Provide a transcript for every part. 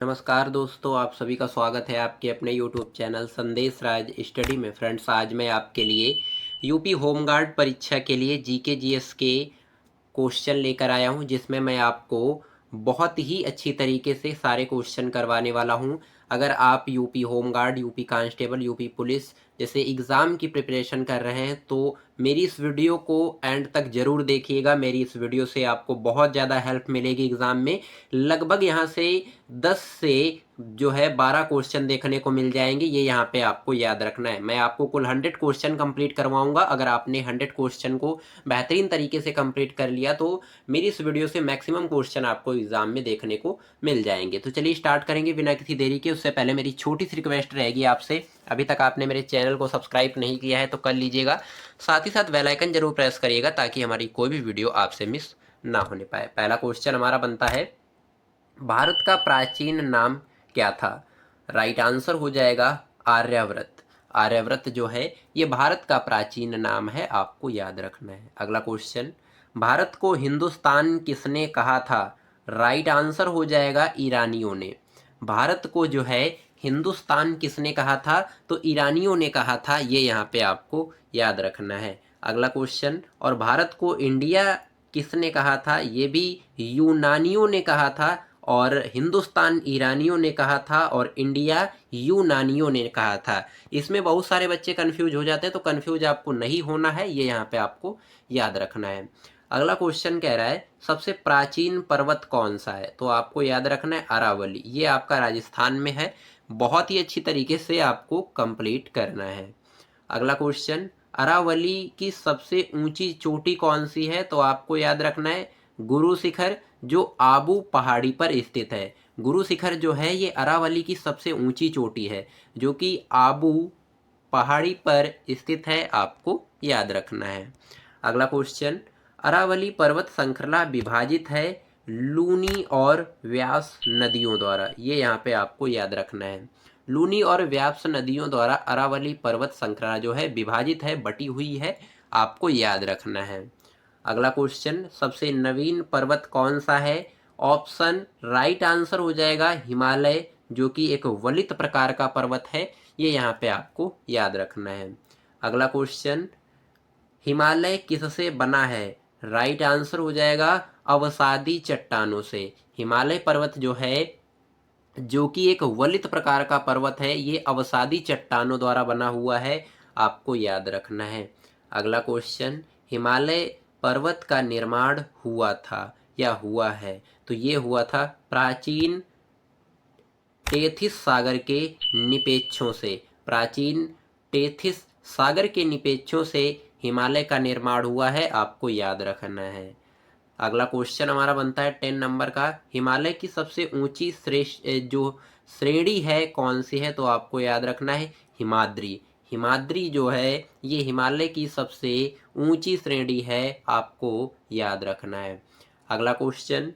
नमस्कार दोस्तों, आप सभी का स्वागत है आपके अपने यूट्यूब चैनल संदेश राज स्टडी में। फ्रेंड्स, आज मैं आपके लिए यूपी होमगार्ड परीक्षा के लिए जीके जीएस के क्वेश्चन लेकर आया हूं, जिसमें मैं आपको बहुत ही अच्छी तरीके से सारे क्वेश्चन करवाने वाला हूं। अगर आप UP home guard, UP constable, UP police जैसे एग्ज़ाम की प्रिपरेशन कर रहे हैं तो मेरी इस वीडियो को एंड तक ज़रूर देखिएगा। मेरी इस वीडियो से आपको बहुत ज़्यादा हेल्प मिलेगी एग्ज़ाम में। लगभग यहाँ से 10 से जो है 12 क्वेश्चन देखने को मिल जाएंगे, ये यहाँ पे आपको याद रखना है। मैं आपको कुल 100 क्वेश्चन कंप्लीट करवाऊंगा। अगर आपने 100 क्वेश्चन को बेहतरीन तरीके से कंप्लीट कर लिया तो मेरी इस वीडियो से मैक्सिमम क्वेश्चन आपको एग्जाम में देखने को मिल जाएंगे। तो चलिए स्टार्ट करेंगे बिना किसी देरी के। उससे पहले मेरी छोटी सी रिक्वेस्ट रहेगी आपसे, अभी तक आपने मेरे चैनल को सब्सक्राइब नहीं किया है तो कर लीजिएगा। साथ ही साथ बेल आइकन जरूर प्रेस करिएगा ताकि हमारी कोई भी वीडियो आपसे मिस ना होने पाए। पहला क्वेश्चन हमारा बनता है, भारत का प्राचीन नाम क्या था? राइट आंसर हो जाएगा आर्यव्रत। आर्यव्रत जो है ये भारत का प्राचीन नाम है, आपको याद रखना है। अगला क्वेश्चन, भारत को हिंदुस्तान किसने कहा था? राइट आंसर हो जाएगा ईरानियों ने। भारत को जो है हिंदुस्तान किसने कहा था? तो ईरानियों ने कहा था, ये यहाँ पे आपको याद रखना है। अगला क्वेश्चन, और भारत को इंडिया किसने कहा था? ये भी यूनानियों ने कहा था, और हिंदुस्तान ईरानियों ने कहा था, और इंडिया यूनानियों ने कहा था। इसमें बहुत सारे बच्चे कंफ्यूज हो जाते हैं, तो कंफ्यूज आपको नहीं होना है, ये यहाँ पे आपको याद रखना है। अगला क्वेश्चन कह रहा है, सबसे प्राचीन पर्वत कौन सा है? तो आपको याद रखना है अरावली। ये आपका राजस्थान में है। बहुत ही अच्छी तरीके से आपको कंप्लीट करना है। अगला क्वेश्चन, अरावली की सबसे ऊंची चोटी कौन सी है? तो आपको याद रखना है गुरु शिखर, जो आबू पहाड़ी पर स्थित है। गुरु शिखर जो है ये अरावली की सबसे ऊंची चोटी है, जो कि आबू पहाड़ी पर स्थित है, आपको याद रखना है। अगला क्वेश्चन, अरावली पर्वत श्रृंखला विभाजित है लूनी और व्यास नदियों द्वारा। ये यहाँ पे आपको याद रखना है। लूनी और व्यास नदियों द्वारा अरावली पर्वत श्रृंखला जो है विभाजित है, बटी हुई है, आपको याद रखना है। अगला क्वेश्चन, सबसे नवीन पर्वत कौन सा है? ऑप्शन राइट आंसर हो जाएगा हिमालय, जो कि एक वलित प्रकार का पर्वत है, ये यहाँ पे आपको याद रखना है। अगला क्वेश्चन, हिमालय किससे बना है? राइट आंसर हो जाएगा अवसादी चट्टानों से। हिमालय पर्वत जो है, जो कि एक वलित प्रकार का पर्वत है, ये अवसादी चट्टानों द्वारा बना हुआ है, आपको याद रखना है। अगला क्वेश्चन, हिमालय पर्वत का निर्माण हुआ था या हुआ है? तो ये हुआ था प्राचीन टेथिस सागर के निपेक्षों से। प्राचीन टेथिस सागर के निपेक्षों से हिमालय का निर्माण हुआ है, आपको याद रखना है। अगला क्वेश्चन हमारा बनता है 10 नंबर का, हिमालय की सबसे ऊंची श्रेष्ठ जो श्रेणी है कौन सी है? तो आपको याद रखना है हिमाद्री। हिमाद्री जो है ये हिमालय की सबसे ऊंची श्रेणी है, आपको याद रखना है। अगला क्वेश्चन,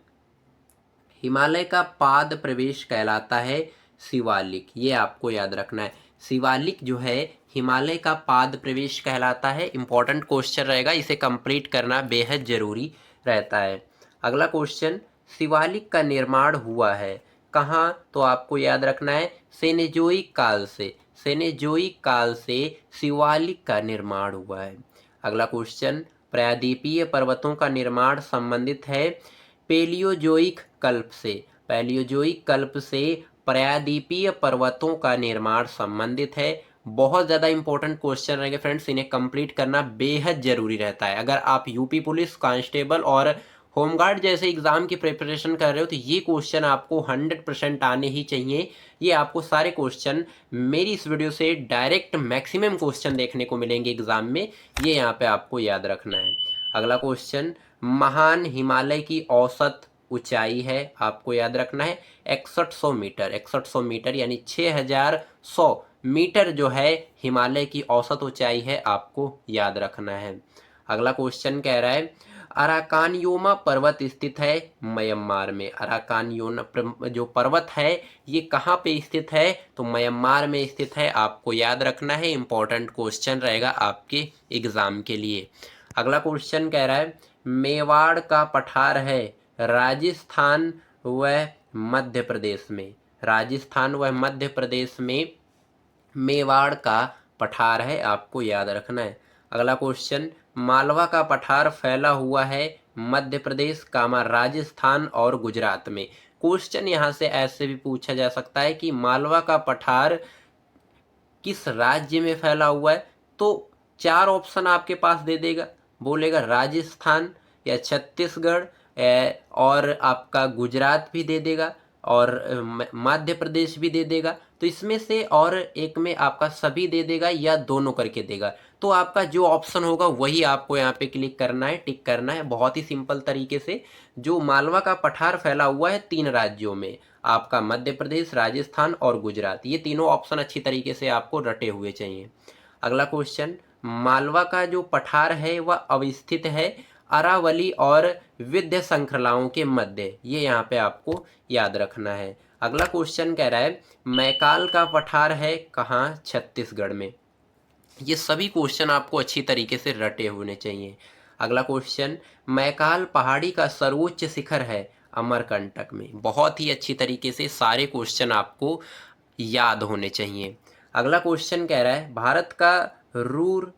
हिमालय का पाद प्रवेश कहलाता है शिवालिक। ये आपको याद रखना है। शिवालिक जो है हिमालय का पाद प्रवेश कहलाता है। इंपॉर्टेंट क्वेश्चन रहेगा, इसे कंप्लीट करना बेहद जरूरी रहता है। अगला क्वेश्चन, शिवालिक का निर्माण हुआ है कहाँ? तो आपको याद रखना है सेनेजोइक काल से। सेनेजोइक काल से शिवालिक का निर्माण हुआ है। अगला क्वेश्चन, प्रायद्वीपीय पर्वतों का निर्माण संबंधित है पेलियोजोइक कल्प से। पेलियोजोइक कल्प से प्रायद्वीपीय पर्वतों का निर्माण संबंधित है। बहुत ज़्यादा इंपॉर्टेंट क्वेश्चन रहेंगे फ्रेंड्स, इन्हें कंप्लीट करना बेहद जरूरी रहता है। अगर आप यूपी पुलिस, कांस्टेबल और होमगार्ड जैसे एग्जाम की प्रिपरेशन कर रहे हो तो ये क्वेश्चन आपको 100% आने ही चाहिए। ये आपको सारे क्वेश्चन मेरी इस वीडियो से डायरेक्ट मैक्सिमम क्वेश्चन देखने को मिलेंगे एग्जाम में, ये यहाँ पे आपको याद रखना है। अगला क्वेश्चन, महान हिमालय की औसत ऊंचाई है, आपको याद रखना है 6100 मीटर। 6100 मीटर यानी 6100 मीटर जो है हिमालय की औसत ऊंचाई है, आपको याद रखना है। अगला क्वेश्चन कह रहा है, अराकानयोमा पर्वत स्थित है म्यांमार में। अराकानयोमा जो पर्वत है ये कहाँ पे स्थित है? तो म्यांमार में स्थित है, आपको याद रखना है। इंपॉर्टेंट क्वेश्चन रहेगा आपके एग्जाम के लिए। अगला क्वेश्चन कह रहा है, मेवाड़ का पठार है राजस्थान व मध्य प्रदेश में। राजस्थान व मध्य प्रदेश में मेवाड़ का पठार है, आपको याद रखना है। अगला क्वेश्चन, मालवा का पठार फैला हुआ है मध्य प्रदेश कामा राजस्थान और गुजरात में। क्वेश्चन यहाँ से ऐसे भी पूछा जा सकता है कि मालवा का पठार किस राज्य में फैला हुआ है, तो 4 ऑप्शन आपके पास दे देगा, बोलेगा राजस्थान या छत्तीसगढ़ और आपका गुजरात भी दे देगा और मध्य प्रदेश भी दे देगा। तो इसमें से और एक में आपका सभी दे देगा या दोनों करके देगा। तो आपका जो ऑप्शन होगा वही आपको यहाँ पे क्लिक करना है, टिक करना है, बहुत ही सिंपल तरीके से। जो मालवा का पठार फैला हुआ है 3 राज्यों में, आपका मध्य प्रदेश, राजस्थान और गुजरात, ये तीनों ऑप्शन अच्छी तरीके से आपको रटे हुए चाहिए। अगला क्वेश्चन, मालवा का जो पठार है वह अवस्थित है अरावली और विंध्य श्रृंखलाओं के मध्य, ये यहाँ पे आपको याद रखना है। अगला क्वेश्चन कह रहा है मैकाल का पठार है कहाँ, छत्तीसगढ़ में। ये सभी क्वेश्चन आपको अच्छी तरीके से रटे होने चाहिए। अगला क्वेश्चन, मैकाल पहाड़ी का सर्वोच्च शिखर है अमरकंटक में। बहुत ही अच्छी तरीके से सारे क्वेश्चन आपको याद होने चाहिए। अगला क्वेश्चन कह रहा है भारत का रूर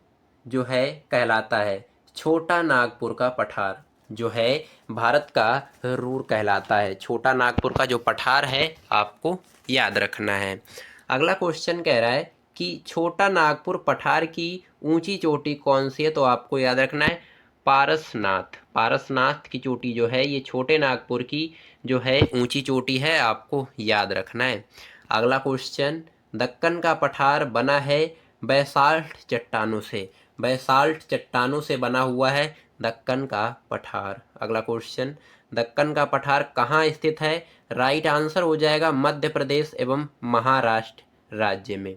जो है कहलाता है, छोटा नागपुर का पठार जो है भारत का रूर कहलाता है। छोटा नागपुर का जो पठार है आपको याद रखना है। अगला क्वेश्चन कह रहा है कि छोटा नागपुर पठार की ऊंची चोटी कौन सी है, तो आपको याद रखना है पारसनाथ। पारसनाथ की चोटी जो है ये छोटे नागपुर की जो है ऊंची चोटी है, आपको याद रखना है। अगला क्वेश्चन, दक्कन का पठार बना है बैसाल्ट चट्टानों से। बैसाल्ट चट्टानों से बना हुआ है दक्कन का पठार। अगला क्वेश्चन, दक्कन का पठार कहाँ स्थित है, राइट आंसर हो जाएगा मध्य प्रदेश एवं महाराष्ट्र राज्य में।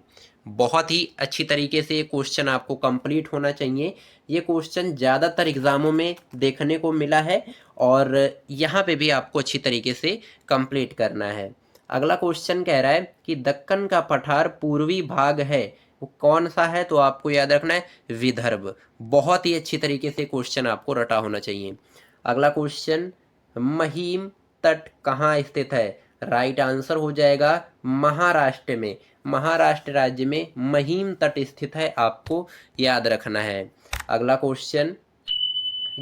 बहुत ही अच्छी तरीके से ये क्वेश्चन आपको कंप्लीट होना चाहिए। ये क्वेश्चन ज़्यादातर एग्जामों में देखने को मिला है और यहाँ पे भी आपको अच्छी तरीके से कंप्लीट करना है। अगला क्वेश्चन कह रहा है कि दक्कन का पठार पूर्वी भाग है, वो कौन सा है, तो आपको याद रखना है विदर्भ। बहुत ही अच्छी तरीके से क्वेश्चन आपको रटा होना चाहिए। अगला क्वेश्चन, महिम तट कहाँ स्थित है, राइट आंसर हो जाएगा महाराष्ट्र में। महाराष्ट्र राज्य में महिम तट स्थित है, आपको याद रखना है। अगला क्वेश्चन,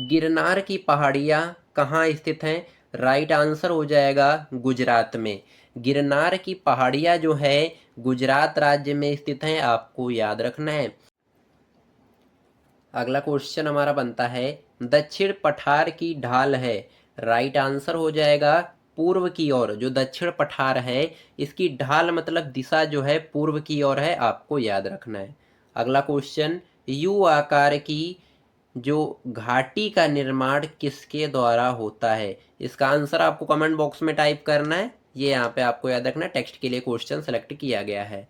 गिरनार की पहाड़ियाँ कहाँ स्थित हैं, राइट आंसर हो जाएगा गुजरात में। गिरनार की पहाड़ियाँ जो है गुजरात राज्य में स्थित हैं, आपको याद रखना है। अगला क्वेश्चन हमारा बनता है दक्षिण पठार की ढाल है, राइट आंसर हो जाएगा पूर्व की ओर। जो दक्षिण पठार है इसकी ढाल मतलब दिशा जो है पूर्व की ओर है, आपको याद रखना है। अगला क्वेश्चन, यू आकार की जो घाटी का निर्माण किसके द्वारा होता है, इसका आंसर आपको कमेंट बॉक्स में टाइप करना है। ये यहाँ पे आपको याद रखना है, टेक्स्ट के लिए क्वेश्चन सेलेक्ट किया गया है।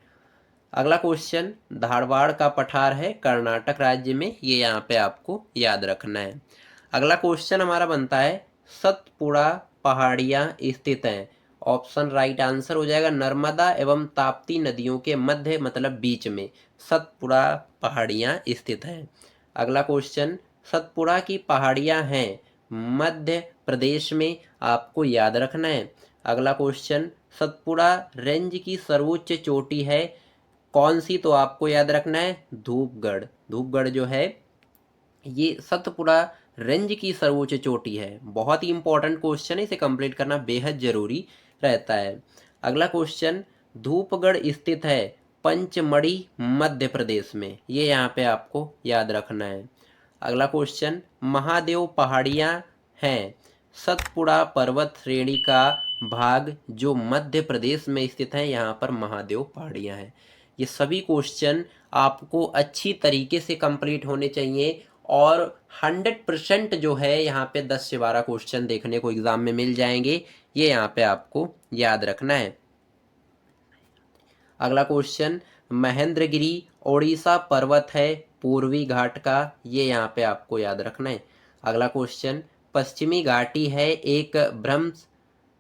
अगला क्वेश्चन, धारवाड़ का पठार है कर्नाटक राज्य में, ये यहाँ पे आपको याद रखना है। अगला क्वेश्चन हमारा बनता है सतपुड़ा पहाड़ियाँ स्थित हैं, ऑप्शन राइट आंसर हो जाएगा नर्मदा एवं ताप्ती नदियों के मध्य मतलब बीच में सतपुड़ा पहाड़ियाँ स्थित हैं। अगला क्वेश्चन, सतपुड़ा की पहाड़ियाँ हैं मध्य प्रदेश में, आपको याद रखना है। अगला क्वेश्चन, सतपुड़ा रेंज की सर्वोच्च चोटी है कौन सी, तो आपको याद रखना है धूपगढ़। धूपगढ़ जो है ये सतपुड़ा रेंज की सर्वोच्च चोटी है। बहुत ही इंपॉर्टेंट क्वेश्चन है, इसे कंप्लीट करना बेहद जरूरी रहता है। अगला क्वेश्चन, धूपगढ़ स्थित है पंचमढ़ी मध्य प्रदेश में, ये यहाँ पे आपको याद रखना है। अगला क्वेश्चन, महादेव पहाड़ियाँ हैं सतपुड़ा पर्वत श्रेणी का भाग जो मध्य प्रदेश में स्थित है, यहाँ पर महादेव पहाड़ियाँ हैं। ये सभी क्वेश्चन आपको अच्छी तरीके से कंप्लीट होने चाहिए और 100% जो है यहाँ पे 10 से 12 क्वेश्चन देखने को एग्जाम में मिल जाएंगे, ये यहाँ पे आपको याद रखना है। अगला क्वेश्चन, महेंद्रगिरी ओडिशा पर्वत है पूर्वी घाट का, ये यहाँ पे आपको याद रखना है। अगला क्वेश्चन, पश्चिमी घाटी है एक भ्रंश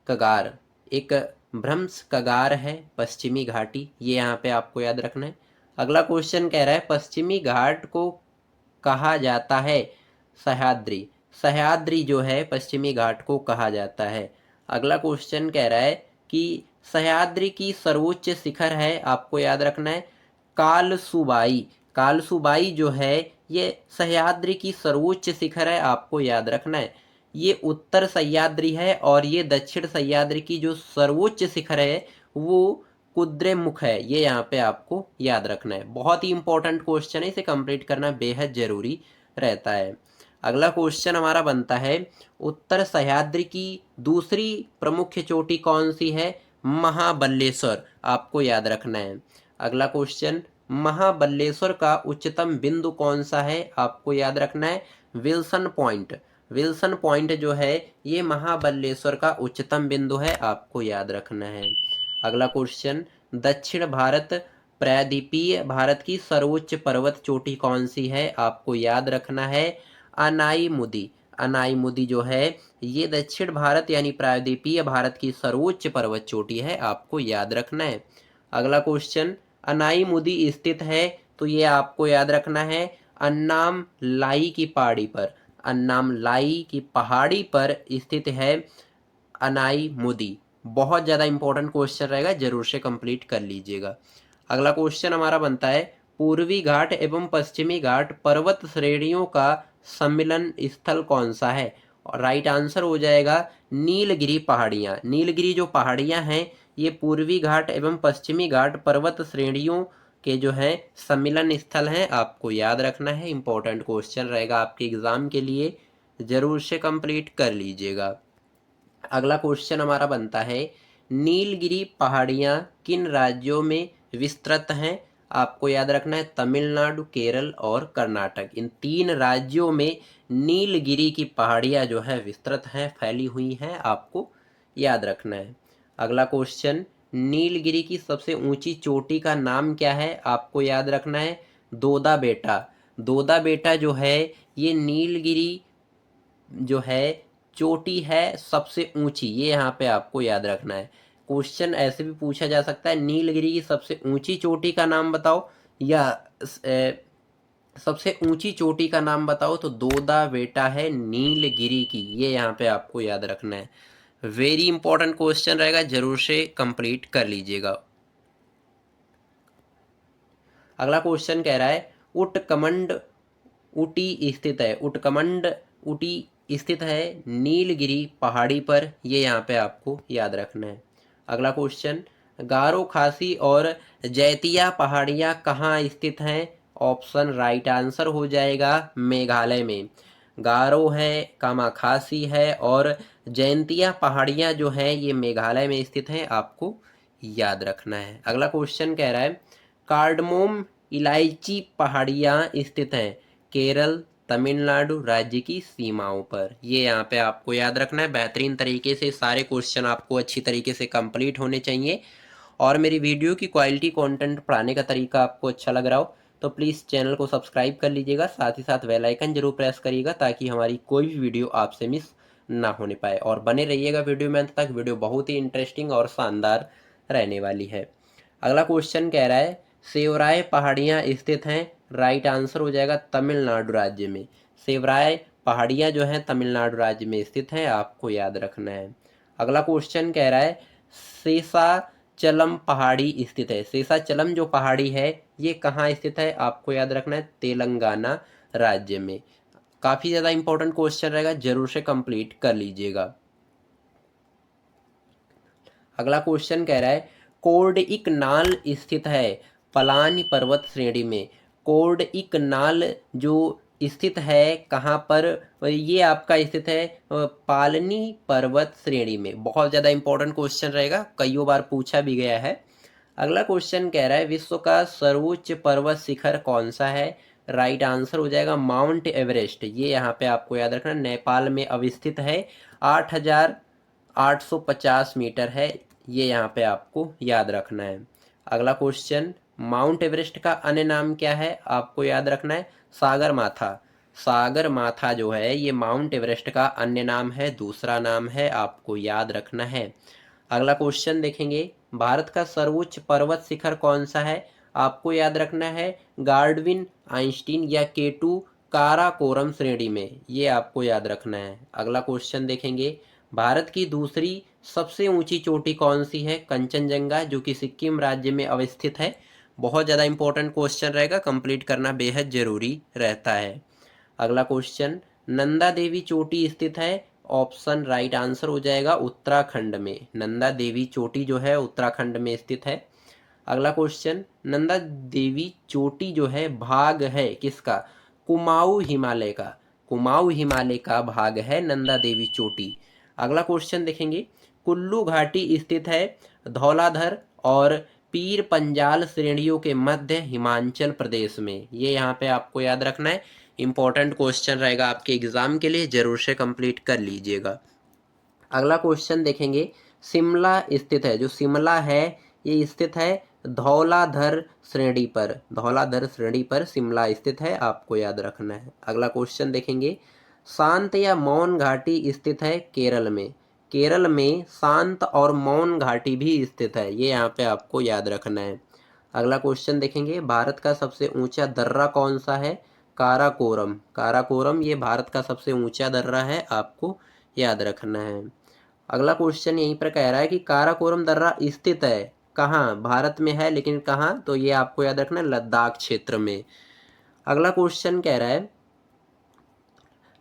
कगार, एक भ्रंश कगार है पश्चिमी घाटी, ये यहाँ पे आपको याद रखना है। अगला क्वेश्चन कह रहा है पश्चिमी घाट को कहा जाता है सह्याद्री। सह्याद्री जो है पश्चिमी घाट को कहा जाता है। अगला क्वेश्चन कह रहा है कि सह्याद्री की सर्वोच्च शिखर है, आपको याद रखना है कालसुबाई। कालसुबाई जो है ये सह्याद्री की सर्वोच्च शिखर है, आपको याद रखना है। ये उत्तर सह्याद्री है और ये दक्षिण सह्याद्री की जो सर्वोच्च शिखर है वो कुद्रेमुख है। ये यहाँ पे आपको याद रखना है, बहुत ही इंपॉर्टेंट क्वेश्चन है, इसे कंप्लीट करना बेहद जरूरी रहता है। अगला क्वेश्चन हमारा बनता है उत्तर सह्याद्री की दूसरी प्रमुख चोटी कौन सी है? महाबलेश्वर, आपको याद रखना है। अगला क्वेश्चन, महाबलेश्वर का उच्चतम बिंदु कौन सा है? आपको याद रखना है विल्सन पॉइंट। विल्सन पॉइंट जो है ये महाबलेश्वर का उच्चतम बिंदु है, आपको याद रखना है। अगला क्वेश्चन, दक्षिण भारत प्रायद्वीपीय भारत की सर्वोच्च पर्वत चोटी कौन सी है? आपको याद रखना है अनाईमुदी। अनाईमुदी जो है ये दक्षिण भारत यानी प्रायद्वीपीय भारत की सर्वोच्च पर्वत चोटी है, आपको याद रखना है। अगला क्वेश्चन, अनाईमुदी स्थित है तो ये आपको याद रखना है अन्नाम लाई की पहाड़ी पर। अन्नाम लाई की पहाड़ी पर स्थित है अनाईमुदी। बहुत ज़्यादा इंपॉर्टेंट क्वेश्चन रहेगा, जरूर से कंप्लीट कर लीजिएगा। अगला क्वेश्चन हमारा बनता है पूर्वी घाट एवं पश्चिमी घाट पर्वत श्रेणियों का सम्मिलन स्थल कौन सा है? और राइट आंसर हो जाएगा नीलगिरी पहाड़ियाँ। नीलगिरी जो पहाड़ियाँ हैं ये पूर्वी घाट एवं पश्चिमी घाट पर्वत श्रेणियों के जो है सम्मिलन स्थल हैं, आपको याद रखना है। इंपॉर्टेंट क्वेश्चन रहेगा आपके एग्जाम के लिए, जरूर से कंप्लीट कर लीजिएगा। अगला क्वेश्चन हमारा बनता है नीलगिरी पहाड़ियाँ किन राज्यों में विस्तृत हैं? आपको याद रखना है तमिलनाडु, केरल और कर्नाटक, इन तीन राज्यों में नीलगिरी की पहाड़ियाँ जो है विस्तृत हैं, फैली हुई हैं, आपको याद रखना है। अगला क्वेश्चन, नीलगिरी की सबसे ऊंची चोटी का नाम क्या है? आपको याद रखना है दोदा बेटा। दोदा बेटा जो है ये नीलगिरी जो है चोटी है सबसे ऊंची, ये यहाँ पे आपको याद रखना है। क्वेश्चन ऐसे भी पूछा जा सकता है नीलगिरी की सबसे ऊंची चोटी का नाम बताओ या सबसे ऊंची चोटी का नाम बताओ, तो दोदा बेटा है नीलगिरी की, ये यहाँ पे आपको याद रखना है। वेरी इंपॉर्टेंट क्वेश्चन रहेगा, जरूर से कंप्लीट कर लीजिएगा। अगला क्वेश्चन कह रहा है उटकमंड ऊटी स्थित है। उटकमंड ऊटी स्थित है नीलगिरी पहाड़ी पर, ये यहाँ पे आपको याद रखना है। अगला क्वेश्चन, गारो खासी और जैतिया पहाड़ियाँ कहाँ स्थित हैं? ऑप्शन राइट आंसर हो जाएगा मेघालय में। गारो है, कामा खासी है और जैंतिया पहाड़ियाँ जो हैं ये मेघालय में स्थित हैं, आपको याद रखना है। अगला क्वेश्चन कह रहा है कार्डमोम इलायची पहाड़ियाँ स्थित हैं केरल, तमिलनाडु राज्य की सीमाओं पर, ये यहाँ पे आपको याद रखना है। बेहतरीन तरीके से सारे क्वेश्चन आपको अच्छी तरीके से कंप्लीट होने चाहिए। और मेरी वीडियो की क्वालिटी, कंटेंट पढ़ाने का तरीका आपको अच्छा लग रहा हो तो प्लीज़ चैनल को सब्सक्राइब कर लीजिएगा, साथ ही साथ बेल आइकन जरूर प्रेस करिएगा ताकि हमारी कोई भी वीडियो आपसे मिस ना होने पाए। और बने रहिएगा वीडियो में अंत तक, वीडियो बहुत ही इंटरेस्टिंग और शानदार रहने वाली है। अगला क्वेश्चन कह रहा है सेवराय पहाड़ियाँ स्थित हैं, राइट आंसर हो जाएगा तमिलनाडु राज्य में। सेवराय पहाड़ियाँ जो हैं तमिलनाडु राज्य में स्थित हैं, आपको याद रखना है। अगला क्वेश्चन कह रहा है शेषाचलम पहाड़ी स्थित है। शेषाचलम जो पहाड़ी है ये कहाँ स्थित है? आपको याद रखना है तेलंगाना राज्य में। काफ़ी ज़्यादा इंपॉर्टेंट क्वेश्चन रहेगा, जरूर से कंप्लीट कर लीजिएगा। अगला क्वेश्चन कह रहा है कोर्डइक नाल स्थित है पलानी पर्वत श्रेणी में। कोर्डइक नाल जो स्थित है कहाँ पर? ये आपका स्थित है पालनी पर्वत श्रेणी में। बहुत ज़्यादा इंपॉर्टेंट क्वेश्चन रहेगा, कई बार पूछा भी गया है। अगला क्वेश्चन कह रहा है विश्व का सर्वोच्च पर्वत शिखर कौन सा है? राइट आंसर हो जाएगा माउंट एवरेस्ट। ये यहाँ पे आपको याद रखना, नेपाल में अवस्थित है, 8,850 मीटर है, ये यहाँ पे आपको याद रखना है। अगला क्वेश्चन, माउंट एवरेस्ट का अन्य नाम क्या है? आपको याद रखना है सागर माथा। सागर माथा जो है ये माउंट एवरेस्ट का अन्य नाम है, दूसरा नाम है, आपको याद रखना है। अगला क्वेश्चन देखेंगे भारत का सर्वोच्च पर्वत शिखर कौन सा है? आपको याद रखना है गार्डविन आइंस्टीन या केटू काराकोरम श्रेणी में, ये आपको याद रखना है। अगला क्वेश्चन देखेंगे भारत की दूसरी सबसे ऊंची चोटी कौन सी है? कंचनजंगा, जो कि सिक्किम राज्य में अवस्थित है। बहुत ज़्यादा इंपॉर्टेंट क्वेश्चन रहेगा, कंप्लीट करना बेहद जरूरी रहता है। अगला क्वेश्चन, नंदा देवी चोटी स्थित है? ऑप्शन राइट आंसर हो जाएगा उत्तराखंड में। नंदा देवी चोटी जो है उत्तराखंड में स्थित है। अगला क्वेश्चन, नंदा देवी चोटी जो है भाग है किसका? कुमाऊं हिमालय का। कुमाऊं हिमालय का भाग है नंदा देवी चोटी। अगला क्वेश्चन देखेंगे, कुल्लू घाटी स्थित है धौलाधर और पीर पंजाल श्रेणियों के मध्य हिमाचल प्रदेश में। ये यहाँ पे आपको याद रखना है, इंपॉर्टेंट क्वेश्चन रहेगा आपके एग्जाम के लिए, जरूर से कंप्लीट कर लीजिएगा। अगला क्वेश्चन देखेंगे, शिमला स्थित है, जो शिमला है ये स्थित है धौलाधर श्रेणी पर। धौलाधर श्रेणी पर शिमला स्थित है, आपको याद रखना है। अगला क्वेश्चन देखेंगे, शांत या मौन घाटी स्थित है केरल में। केरल में शांत और मौन घाटी भी स्थित है, ये यहाँ पे आपको याद रखना है। अगला क्वेश्चन देखेंगे, भारत का सबसे ऊंचा दर्रा कौन सा है? काराकोरम। काराकोरम ये भारत का सबसे ऊंचा दर्रा है, आपको याद रखना है। अगला क्वेश्चन यहीं पर कह रहा है कि काराकोरम दर्रा स्थित है कहाँ? भारत में है, लेकिन कहाँ? तो ये आपको याद रखना है लद्दाख क्षेत्र में। अगला क्वेश्चन कह रहा है,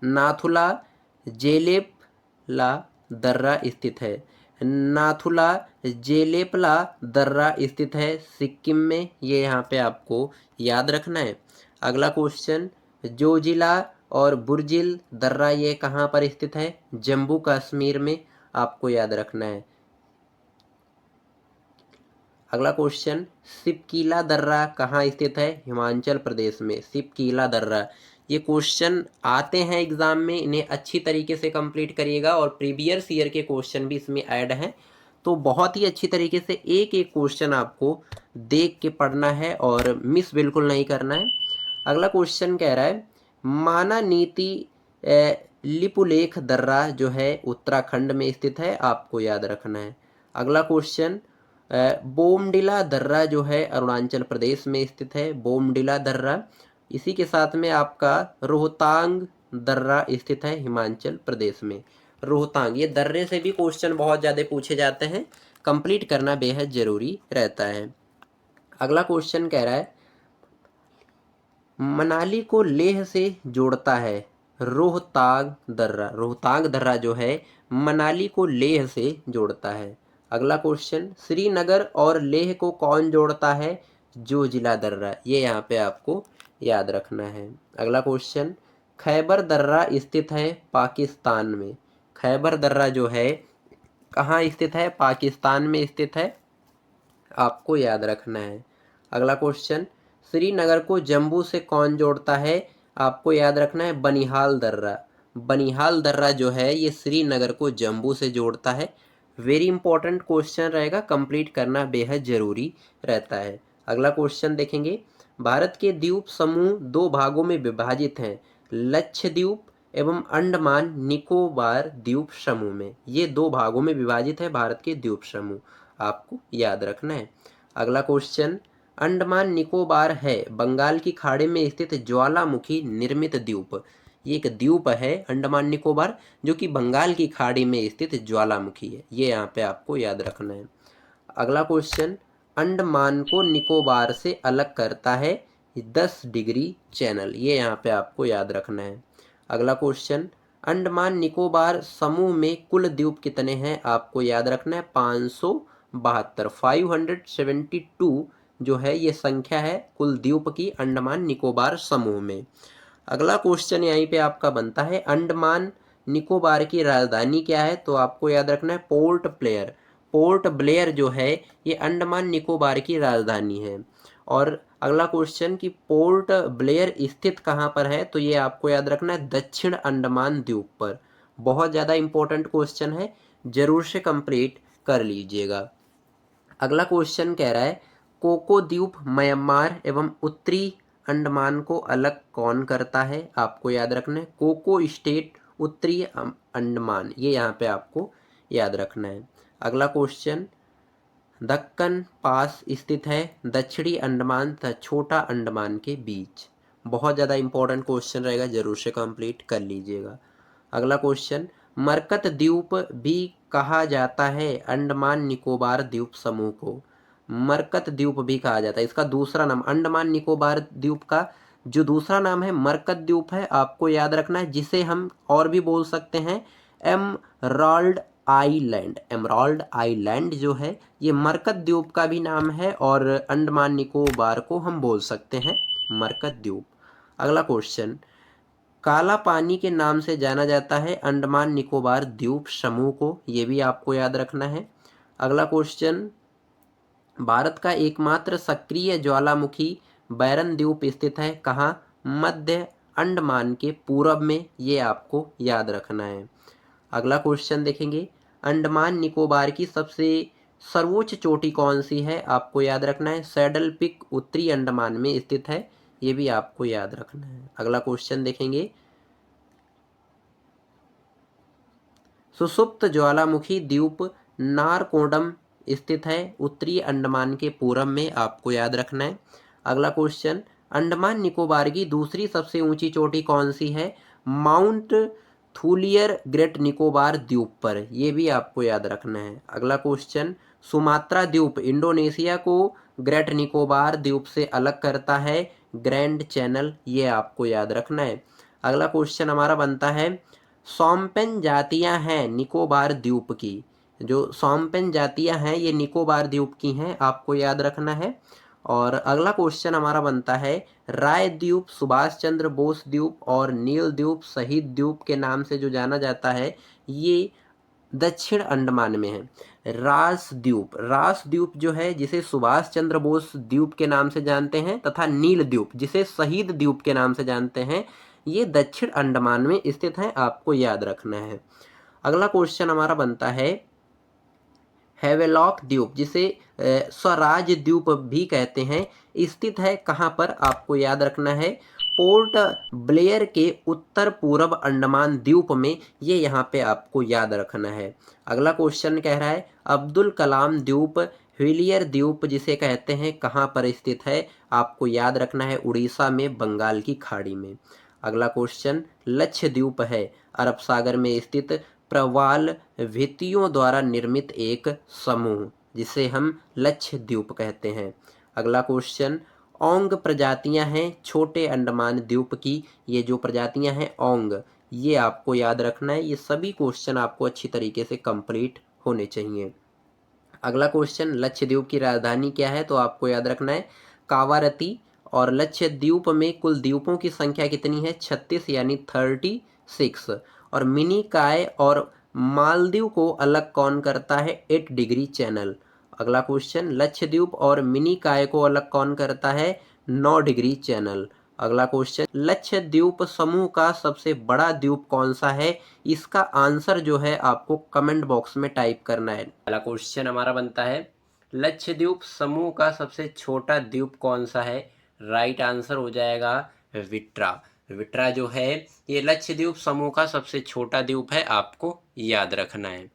नाथुला जेलेपला दर्रा स्थित है। नाथुला जेलेपला दर्रा स्थित है सिक्किम में, ये यहाँ पे आपको याद रखना है। अगला क्वेश्चन, जोजिला और बुर्जिल दर्रा ये कहाँ पर स्थित है? जम्मू कश्मीर में, आपको याद रखना है। अगला क्वेश्चन, सिपकीला दर्रा कहाँ स्थित है? हिमाचल प्रदेश में सिपकीला दर्रा। ये क्वेश्चन आते हैं एग्जाम में, इन्हें अच्छी तरीके से कंप्लीट करिएगा और प्रीवियस ईयर के क्वेश्चन भी इसमें ऐड हैं, तो बहुत ही अच्छी तरीके से एक एक क्वेश्चन आपको देख के पढ़ना है और मिस बिल्कुल नहीं करना है। अगला क्वेश्चन कह रहा है, माना नीति लिपुलेख दर्रा जो है उत्तराखंड में स्थित है, आपको याद रखना है। अगला क्वेश्चन, बोमडिला दर्रा जो है अरुणाचल प्रदेश में स्थित है, बोमडिला दर्रा। इसी के साथ में आपका रोहतांग दर्रा स्थित है हिमाचल प्रदेश में। रोहतांग, ये दर्रे से भी क्वेश्चन बहुत ज़्यादा पूछे जाते हैं, कंप्लीट करना बेहद ज़रूरी रहता है। अगला क्वेश्चन कह रहा है, मनाली को लेह से जोड़ता है रोहतांग दर्रा। रोहतांग दर्रा जो है मनाली को लेह से जोड़ता है। अगला क्वेश्चन, श्रीनगर और लेह को कौन जोड़ता है? जोजिला दर्रा, ये यहाँ पे आपको याद रखना है। अगला क्वेश्चन, खैबर दर्रा स्थित है पाकिस्तान में। खैबर दर्रा जो है कहाँ स्थित है? पाकिस्तान में स्थित है, आपको याद रखना है। अगला क्वेश्चन, श्रीनगर को जम्मू से कौन जोड़ता है? आपको याद रखना है बनिहाल दर्रा। बनिहाल दर्रा जो है ये श्रीनगर को जम्मू से जोड़ता है। वेरी इंपॉर्टेंट क्वेश्चन रहेगा, कंप्लीट करना बेहद जरूरी रहता है। अगला क्वेश्चन देखेंगे, भारत के द्वीप समूह दो भागों में विभाजित हैं, लक्षद्वीप एवं अंडमान निकोबार द्वीप समूह में। ये दो भागों में विभाजित है भारत के द्वीप समूह, आपको याद रखना है। अगला क्वेश्चन, अंडमान निकोबार है बंगाल की खाड़ी में स्थित ज्वालामुखी निर्मित द्वीप। ये एक द्वीप है अंडमान निकोबार, जो कि बंगाल की खाड़ी में स्थित ज्वालामुखी है, ये यहाँ पे आपको याद रखना है। अगला क्वेश्चन, अंडमान को निकोबार से अलग करता है 10 डिग्री चैनल, ये यहाँ पे आपको याद रखना है। अगला क्वेश्चन, अंडमान निकोबार समूह में कुल द्वीप कितने हैं? आपको याद रखना है 572, 572 जो है ये संख्या है कुल द्वीप की अंडमान निकोबार समूह में। अगला क्वेश्चन यहीं पे आपका बनता है, अंडमान निकोबार की राजधानी क्या है? तो आपको याद रखना है पोर्ट ब्लेयर। पोर्ट ब्लेयर जो है ये अंडमान निकोबार की राजधानी है। और अगला क्वेश्चन कि पोर्ट ब्लेयर स्थित कहाँ पर है? तो ये आपको याद रखना है दक्षिण अंडमान द्वीप पर। बहुत ज़्यादा इंपॉर्टेंट क्वेश्चन है, जरूर से कंप्लीट कर लीजिएगा। अगला क्वेश्चन कह रहा है, कोको द्वीप म्यांमार एवं उत्तरी अंडमान को अलग कौन करता है? आपको याद रखना है कोको स्टेट उत्तरी अंडमान, ये यहाँ पे आपको याद रखना है। अगला क्वेश्चन, दक्कन पास स्थित है दक्षिणी अंडमान तथा छोटा अंडमान के बीच। बहुत ज़्यादा इंपॉर्टेंट क्वेश्चन रहेगा, जरूर से कंप्लीट कर लीजिएगा। अगला क्वेश्चन, मरकत द्वीप भी कहा जाता है अंडमान निकोबार द्वीप समूह को? मरकत द्वीप भी कहा जाता है। इसका दूसरा नाम अंडमान निकोबार द्वीप का जो दूसरा नाम है मरकत द्वीप है, आपको याद रखना है, जिसे हम और भी बोल सकते हैं एमराल्ड आइलैंड। एमराल्ड आइलैंड जो है ये मरकत द्वीप का भी नाम है और अंडमान निकोबार को हम बोल सकते हैं मरकत द्वीप। अगला क्वेश्चन, काला पानी के नाम से जाना जाता है अंडमान निकोबार द्वीप समूह को, ये भी आपको याद रखना है। अगला क्वेश्चन, भारत का एकमात्र सक्रिय ज्वालामुखी बैरन द्वीप स्थित है कहाँ? मध्य अंडमान के पूरब में, ये आपको याद रखना है। अगला क्वेश्चन देखेंगे, अंडमान निकोबार की सबसे सर्वोच्च चोटी कौन सी है? आपको याद रखना है सैडल पिक उत्तरी अंडमान में स्थित है, ये भी आपको याद रखना है। अगला क्वेश्चन देखेंगे, सुषुप्त ज्वालामुखी द्वीप नारकोंडम स्थित है उत्तरी अंडमान के पूरब में, आपको याद रखना है। अगला क्वेश्चन, अंडमान निकोबार की दूसरी सबसे ऊंची चोटी कौन सी है? माउंट थूलियर ग्रेट निकोबार द्वीप पर, यह भी आपको याद रखना है। अगला क्वेश्चन, सुमात्रा द्वीप इंडोनेशिया को ग्रेट निकोबार द्वीप से अलग करता है ग्रैंड चैनल, ये आपको याद रखना है। अगला क्वेश्चन हमारा बनता है, सौम्पेन जातियां हैं निकोबार द्वीप की, जो सौम्पेन जातियां हैं ये निकोबार द्वीप की हैं, आपको याद रखना है। और अगला क्वेश्चन हमारा बनता है, राय द्वीप, सुभाष चंद्र बोस द्वीप और नील द्वीप शहीद द्वीप के नाम से जो जाना जाता है ये दक्षिण अंडमान में है। रास द्वीप जो है जिसे सुभाष चंद्र बोस द्वीप के नाम से जानते हैं तथा नील द्वीप जिसे शहीद द्वीप के नाम से जानते हैं, ये दक्षिण अंडमान में स्थित है, आपको याद रखना है। अगला क्वेश्चन हमारा बनता है, हैवेलॉक द्वीप जिसे स्वराज द्वीप भी कहते हैं, स्थित है कहाँ पर? आपको याद रखना है पोर्ट ब्लेयर के उत्तर पूर्व अंडमान द्वीप में, ये यहाँ पे आपको याद रखना है। अगला क्वेश्चन कह रहा है, अब्दुल कलाम द्वीप व्हीलियर द्वीप जिसे कहते हैं कहाँ पर स्थित है? आपको याद रखना है उड़ीसा में बंगाल की खाड़ी में। अगला क्वेश्चन, लक्षद्वीप है अरब सागर में स्थित प्रवाल भित्तियों द्वारा निर्मित एक समूह जिसे हम लक्षद्वीप कहते हैं। अगला क्वेश्चन, ओंग प्रजातियां हैं छोटे अंडमान द्वीप की, ये जो प्रजातियां हैं ओंग, ये आपको याद रखना है। ये सभी क्वेश्चन आपको अच्छी तरीके से कंप्लीट होने चाहिए। अगला क्वेश्चन, लक्षद्वीप की राजधानी क्या है? तो आपको याद रखना है कावारती। और लक्षद्वीप में कुल द्वीपों की संख्या कितनी है? 36 यानी 36। और मिनी काय और मालदीव को अलग कौन करता है? 8 डिग्री चैनल। अगला क्वेश्चन, लक्षद्वीप और मिनी काय को अलग कौन करता है? 9 डिग्री चैनल। अगला क्वेश्चन, लक्षद्वीप समूह का सबसे बड़ा द्वीप कौन सा है? इसका आंसर जो है आपको कमेंट बॉक्स में टाइप करना है। पहला क्वेश्चन हमारा बनता है, लक्षद्वीप समूह का सबसे छोटा द्वीप कौन सा है? राइट आंसर हो जाएगा विट्रा। विट्रा जो है ये लक्षद्वीप समूह का सबसे छोटा द्वीप है, आपको याद रखना है।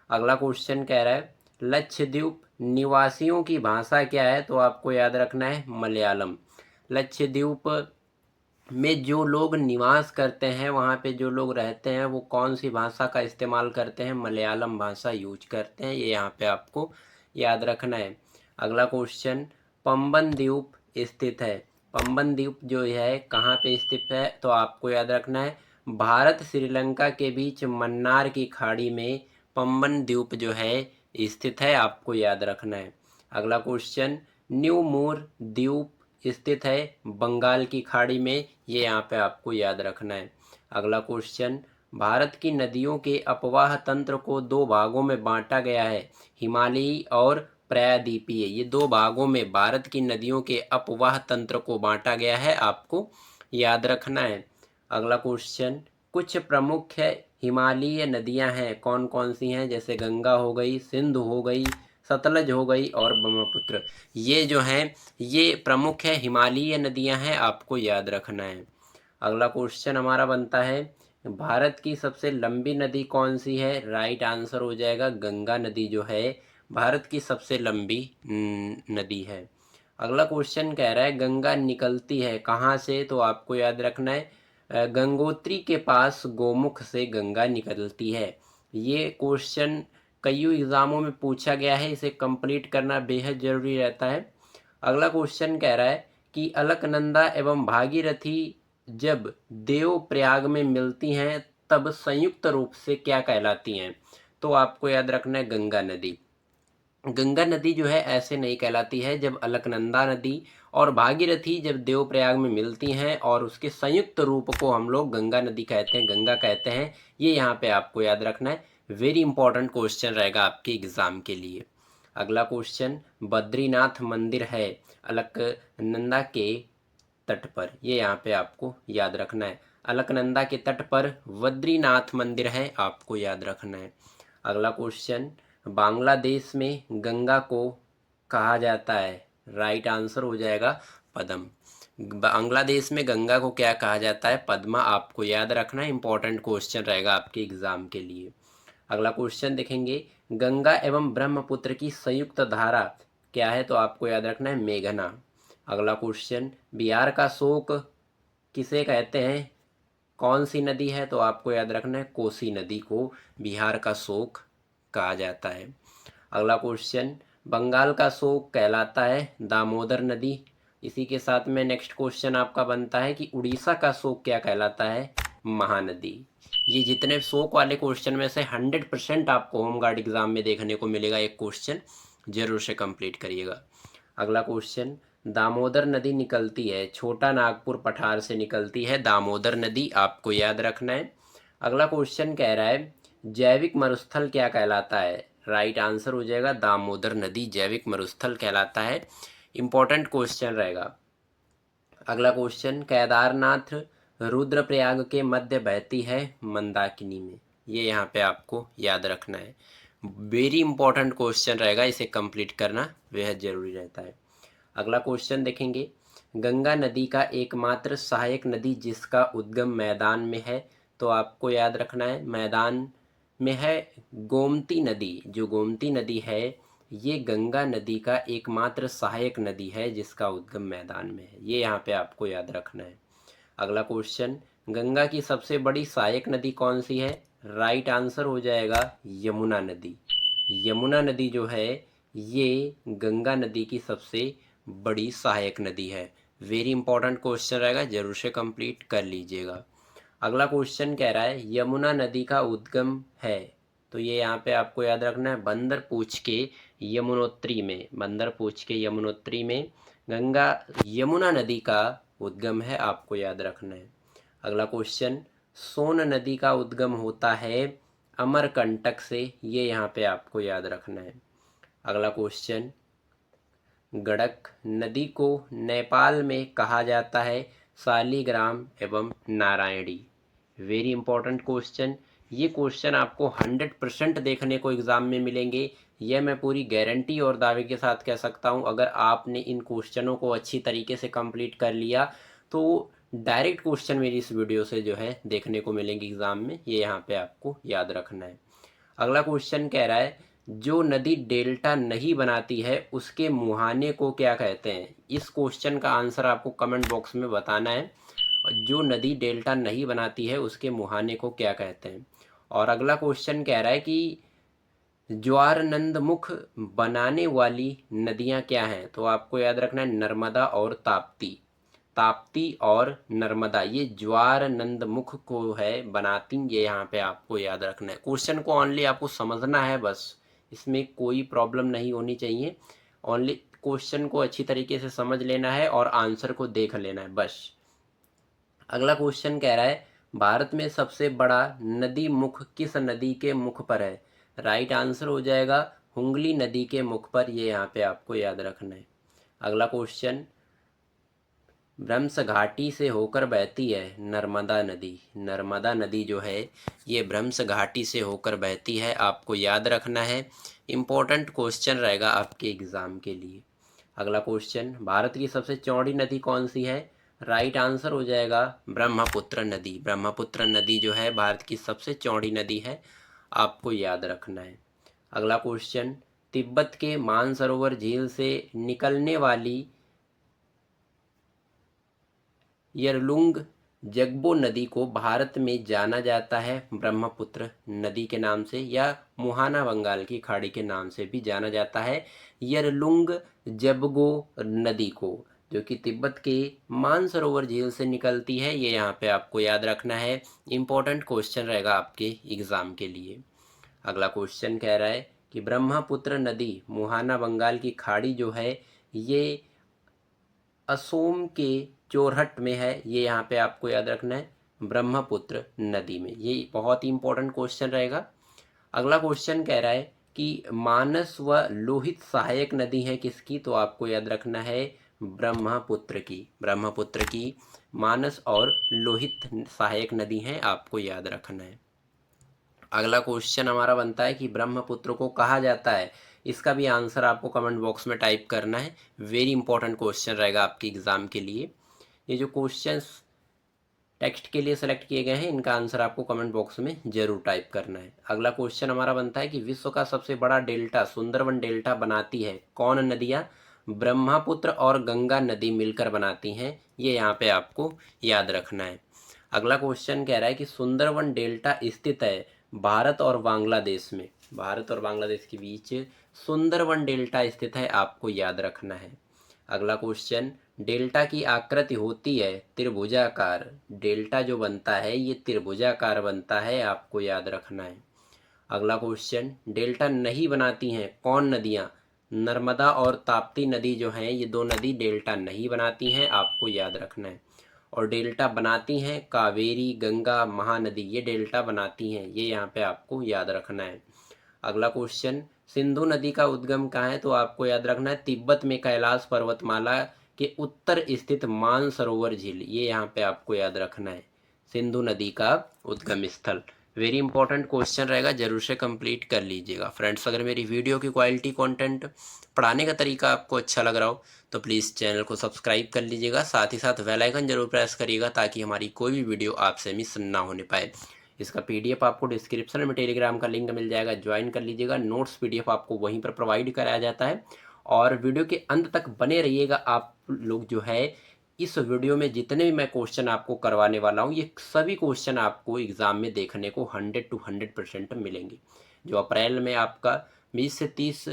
अगला क्वेश्चन कह रहा है, लक्षद्वीप निवासियों की भाषा क्या है? तो आपको याद रखना है मलयालम। लक्षद्वीप में जो लोग निवास करते हैं, वहाँ पे जो लोग रहते हैं, वो कौन सी भाषा का इस्तेमाल करते हैं? मलयालम भाषा यूज करते हैं, ये यहाँ पे आपको याद रखना है। अगला क्वेश्चन, पंबन द्वीप स्थित है। पंबन द्वीप जो है कहाँ पे स्थित है? तो आपको याद रखना है भारत श्रीलंका के बीच मन्नार की खाड़ी में पंबन द्वीप जो है स्थित है, आपको याद रखना है। अगला क्वेश्चन, न्यू मूर द्वीप स्थित है बंगाल की खाड़ी में, ये यहाँ पे आपको याद रखना है। अगला क्वेश्चन, भारत की नदियों के अपवाह तंत्र को 2 भागों में बांटा गया है, हिमालयी और प्रायद्वीपीय। ये 2 भागों में भारत की नदियों के अपवाह तंत्र को बांटा गया है, आपको याद रखना है। अगला क्वेश्चन, कुछ प्रमुख हिमालयी नदियां हैं, कौन कौन सी हैं? जैसे गंगा हो गई, सिंधु हो गई, सतलज हो गई और ब्रह्मपुत्र, ये जो हैं ये प्रमुख है हिमालयी नदियां हैं, आपको याद रखना है। अगला क्वेश्चन हमारा बनता है, भारत की सबसे लंबी नदी कौन सी है? राइट आंसर हो जाएगा गंगा नदी जो है भारत की सबसे लंबी नदी है। अगला क्वेश्चन कह रहा है, गंगा निकलती है कहाँ से? तो आपको याद रखना है गंगोत्री के पास गोमुख से गंगा निकलती है। ये क्वेश्चन कई एग्ज़ामों में पूछा गया है, इसे कंप्लीट करना बेहद ज़रूरी रहता है। अगला क्वेश्चन कह रहा है कि अलकनंदा एवं भागीरथी जब देवप्रयाग में मिलती हैं तब संयुक्त रूप से क्या कहलाती हैं? तो आपको याद रखना है गंगा नदी। गंगा नदी जो है ऐसे नहीं कहलाती है। जब अलकनंदा नदी और भागीरथी जब देवप्रयाग में मिलती हैं और उसके संयुक्त रूप को हम लोग गंगा नदी कहते हैं, गंगा कहते हैं। ये यहाँ पे आपको याद रखना है। वेरी इंपॉर्टेंट क्वेश्चन रहेगा आपके एग्जाम के लिए। अगला क्वेश्चन, बद्रीनाथ मंदिर है अलकनंदा के तट पर, ये यहाँ पे आपको याद रखना है। अलकनंदा के तट पर बद्रीनाथ मंदिर है, आपको याद रखना है। अगला क्वेश्चन, बांग्लादेश में गंगा को कहा जाता है? राइट आंसर हो जाएगा पद्म। बांग्लादेश में गंगा को क्या कहा जाता है? पद्मा, आपको याद रखना है। इंपॉर्टेंट क्वेश्चन रहेगा आपके एग्जाम के लिए। अगला क्वेश्चन देखेंगे, गंगा एवं ब्रह्मपुत्र की संयुक्त धारा क्या है? तो आपको याद रखना है मेघना। अगला क्वेश्चन, बिहार का शोक किसे कहते हैं? कौन सी नदी है? तो आपको याद रखना है कोसी नदी को बिहार का शोक कहा जाता है। अगला क्वेश्चन, बंगाल का शोक कहलाता है दामोदर नदी। इसी के साथ में नेक्स्ट क्वेश्चन आपका बनता है कि उड़ीसा का शोक क्या कहलाता है? महानदी। ये जितने शोक वाले क्वेश्चन में से 100% आपको होमगार्ड एग्जाम में देखने को मिलेगा। एक क्वेश्चन जरूर से कंप्लीट करिएगा। अगला क्वेश्चन, दामोदर नदी निकलती है छोटा नागपुर पठार से निकलती है दामोदर नदी, आपको याद रखना है। अगला क्वेश्चन कह रहा है जैविक मरुस्थल क्या कहलाता है? राइट आंसर हो जाएगा दामोदर नदी जैविक मरुस्थल कहलाता है। इंपॉर्टेंट क्वेश्चन रहेगा। अगला क्वेश्चन, केदारनाथ रुद्रप्रयाग के मध्य बहती है मंदाकिनी में, ये यहाँ पे आपको याद रखना है। वेरी इंपॉर्टेंट क्वेश्चन रहेगा, इसे कंप्लीट करना बेहद जरूरी रहता है। अगला क्वेश्चन देखेंगे, गंगा नदी का एकमात्र सहायक नदी जिसका उद्गम मैदान में है? तो आपको याद रखना है मैदान में है गोमती नदी। जो गोमती नदी है ये गंगा नदी का एकमात्र सहायक नदी है जिसका उद्गम मैदान में है, ये यहाँ पे आपको याद रखना है। अगला क्वेश्चन, गंगा की सबसे बड़ी सहायक नदी कौन सी है? राइट आंसर हो जाएगा यमुना नदी। यमुना नदी जो है ये गंगा नदी की सबसे बड़ी सहायक नदी है। वेरी इंपॉर्टेंट क्वेश्चन रहेगा, जरूर से कंप्लीट कर लीजिएगा। अगला क्वेश्चन कह रहा है यमुना नदी का उद्गम है, तो ये यहाँ पे आपको याद रखना है बंदरपूछ के यमुनोत्री में। बंदरपूछ के यमुनोत्री में गंगा यमुना नदी का उद्गम है, आपको याद रखना है। अगला क्वेश्चन, सोन नदी का उद्गम होता है अमरकंटक से, ये यहाँ पे आपको याद रखना है। अगला क्वेश्चन, गंडक नदी को नेपाल में कहा जाता है शालिग्राम एवं नारायणी। Very important question. ये क्वेश्चन आपको 100% देखने को एग्जाम में मिलेंगे, यह मैं पूरी गारंटी और दावे के साथ कह सकता हूँ। अगर आपने इन क्वेश्चनों को अच्छी तरीके से कंप्लीट कर लिया तो डायरेक्ट क्वेश्चन मेरी इस वीडियो से जो है देखने को मिलेंगे एग्जाम में, ये यहाँ पे आपको याद रखना है। अगला क्वेश्चन कह रहा है जो नदी डेल्टा नहीं बनाती है उसके मुहाने को क्या कहते हैं? इस क्वेश्चन का आंसर आपको कमेंट बॉक्स में बताना है। जो नदी डेल्टा नहीं बनाती है उसके मुहाने को क्या कहते हैं? और अगला क्वेश्चन कह रहा है कि ज्वारनंदमुख बनाने वाली नदियां क्या हैं? तो आपको याद रखना है नर्मदा और ताप्ती। ताप्ती और नर्मदा ये ज्वारनंदमुख को है बनाती, ये यहाँ पे आपको याद रखना है। क्वेश्चन को ओनली आपको समझना है बस, इसमें कोई प्रॉब्लम नहीं होनी चाहिए। ओनली क्वेश्चन को अच्छी तरीके से समझ लेना है और आंसर को देख लेना है बस। अगला क्वेश्चन कह रहा है भारत में सबसे बड़ा नदी मुख किस नदी के मुख पर है? राइट आंसर हो जाएगा हुगली नदी के मुख पर, ये यहाँ पे आपको याद रखना है। अगला क्वेश्चन, ब्रह्मस घाटी से होकर बहती है नर्मदा नदी। नर्मदा नदी जो है ये ब्रह्मस घाटी से होकर बहती है, आपको याद रखना है। इम्पोर्टेंट क्वेश्चन रहेगा आपके एग्जाम के लिए। अगला क्वेश्चन, भारत की सबसे चौड़ी नदी कौन सी है? राइट आंसर हो जाएगा ब्रह्मपुत्र नदी। ब्रह्मपुत्र नदी जो है भारत की सबसे चौड़ी नदी है, आपको याद रखना है। अगला क्वेश्चन, तिब्बत के मानसरोवर झील से निकलने वाली यरलुंग जगबो नदी को भारत में जाना जाता है ब्रह्मपुत्र नदी के नाम से या मुहाना बंगाल की खाड़ी के नाम से भी जाना जाता है। यरलुंग जबगो नदी को, जो कि तिब्बत के मानसरोवर झील से निकलती है, ये यहाँ पे आपको याद रखना है। इम्पोर्टेंट क्वेश्चन रहेगा आपके एग्जाम के लिए। अगला क्वेश्चन कह रहा है कि ब्रह्मपुत्र नदी मुहाना बंगाल की खाड़ी जो है ये असोम के जोरहट में है, ये यहाँ पे आपको याद रखना है ब्रह्मपुत्र नदी में। ये बहुत ही इंपॉर्टेंट क्वेश्चन रहेगा। अगला क्वेश्चन कह रहा है कि मानस व लोहित सहायक नदी है किसकी, तो आपको याद रखना है ब्रह्मपुत्र की। ब्रह्मपुत्र की मानस और लोहित सहायक नदी है, आपको याद रखना है। अगला क्वेश्चन हमारा बनता है कि ब्रह्मपुत्र को कहा जाता है, इसका भी आंसर आपको कमेंट बॉक्स में टाइप करना है। वेरी इंपॉर्टेंट क्वेश्चन रहेगा आपके एग्जाम के लिए। ये जो क्वेश्चंस टेक्स्ट के लिए सेलेक्ट किए गए हैं, इनका आंसर आपको कमेंट बॉक्स में जरूर टाइप करना है। अगला क्वेश्चन हमारा बनता है कि विश्व का सबसे बड़ा डेल्टा सुंदरवन डेल्टा बनाती है कौन नदियाँ, ब्रह्मपुत्र और गंगा नदी मिलकर बनाती हैं, ये यहाँ पे आपको याद रखना है। अगला क्वेश्चन कह रहा है कि सुंदरवन डेल्टा स्थित है भारत और बांग्लादेश में, भारत और बांग्लादेश के बीच सुंदरवन डेल्टा स्थित है, आपको याद रखना है। अगला क्वेश्चन, डेल्टा की आकृति होती है त्रिभुजाकार, डेल्टा जो बनता है ये त्रिभुजाकार बनता है, आपको याद रखना है। अगला क्वेश्चन, डेल्टा नहीं बनाती हैं कौन नदियाँ, नर्मदा और ताप्ती नदी जो हैं ये दो नदी डेल्टा नहीं बनाती हैं, आपको याद रखना है। और डेल्टा बनाती हैं कावेरी गंगा महानदी, ये डेल्टा बनाती हैं, ये यहाँ पे आपको याद रखना है। अगला क्वेश्चन, सिंधु नदी का उद्गम कहाँ है, तो आपको याद रखना है तिब्बत में कैलाश पर्वतमाला के उत्तर स्थित मानसरोवर झील, ये यहाँ पे आपको याद रखना है सिंधु नदी का उद्गम स्थल। वेरी इंपॉर्टेंट क्वेश्चन रहेगा, जरूर से कंप्लीट कर लीजिएगा। फ्रेंड्स, अगर मेरी वीडियो की क्वालिटी कंटेंट पढ़ाने का तरीका आपको अच्छा लग रहा हो तो प्लीज़ चैनल को सब्सक्राइब कर लीजिएगा, साथ ही साथ बेल आइकन जरूर प्रेस करिएगा ताकि हमारी कोई भी वीडियो आपसे मिस ना होने पाए। इसका पीडीएफ आपको डिस्क्रिप्शन में टेलीग्राम का लिंक मिल जाएगा, ज्वाइन कर लीजिएगा। नोट्स पीडीएफ आपको वहीं पर प्रोवाइड कराया जाता है। और वीडियो के अंत तक बने रहिएगा आप लोग। जो है इस वीडियो में जितने भी मैं क्वेश्चन आपको करवाने वाला हूँ, ये सभी क्वेश्चन आपको एग्जाम में देखने को 100 to 100% मिलेंगे। जो अप्रैल में आपका 20 से 30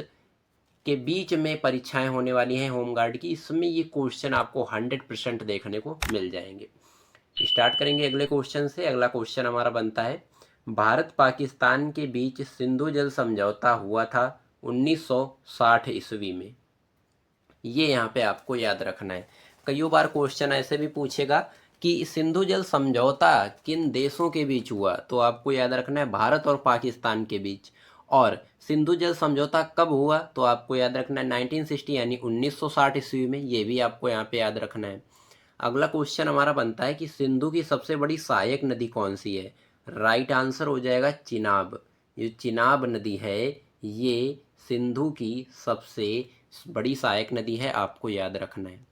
के बीच में परीक्षाएं होने वाली हैं होमगार्ड की, इसमें ये क्वेश्चन आपको 100% देखने को मिल जाएंगे। स्टार्ट करेंगे अगले क्वेश्चन से। अगला क्वेश्चन हमारा बनता है, भारत पाकिस्तान के बीच सिंधु जल समझौता हुआ था 1960 ईस्वी में, ये यहाँ पे आपको याद रखना है। कई बार क्वेश्चन ऐसे भी पूछेगा कि सिंधु जल समझौता किन देशों के बीच हुआ, तो आपको याद रखना है भारत और पाकिस्तान के बीच। और सिंधु जल समझौता कब हुआ, तो आपको याद रखना है 1960 यानी 1960 ईस्वी में, ये भी आपको यहाँ पे याद रखना है। अगला क्वेश्चन हमारा बनता है कि सिंधु की सबसे बड़ी सहायक नदी कौन सी है, राइट आंसर हो जाएगा चिनाब। ये चिनाब नदी है, ये सिंधु की सबसे बड़ी सहायक नदी है, आपको याद रखना है।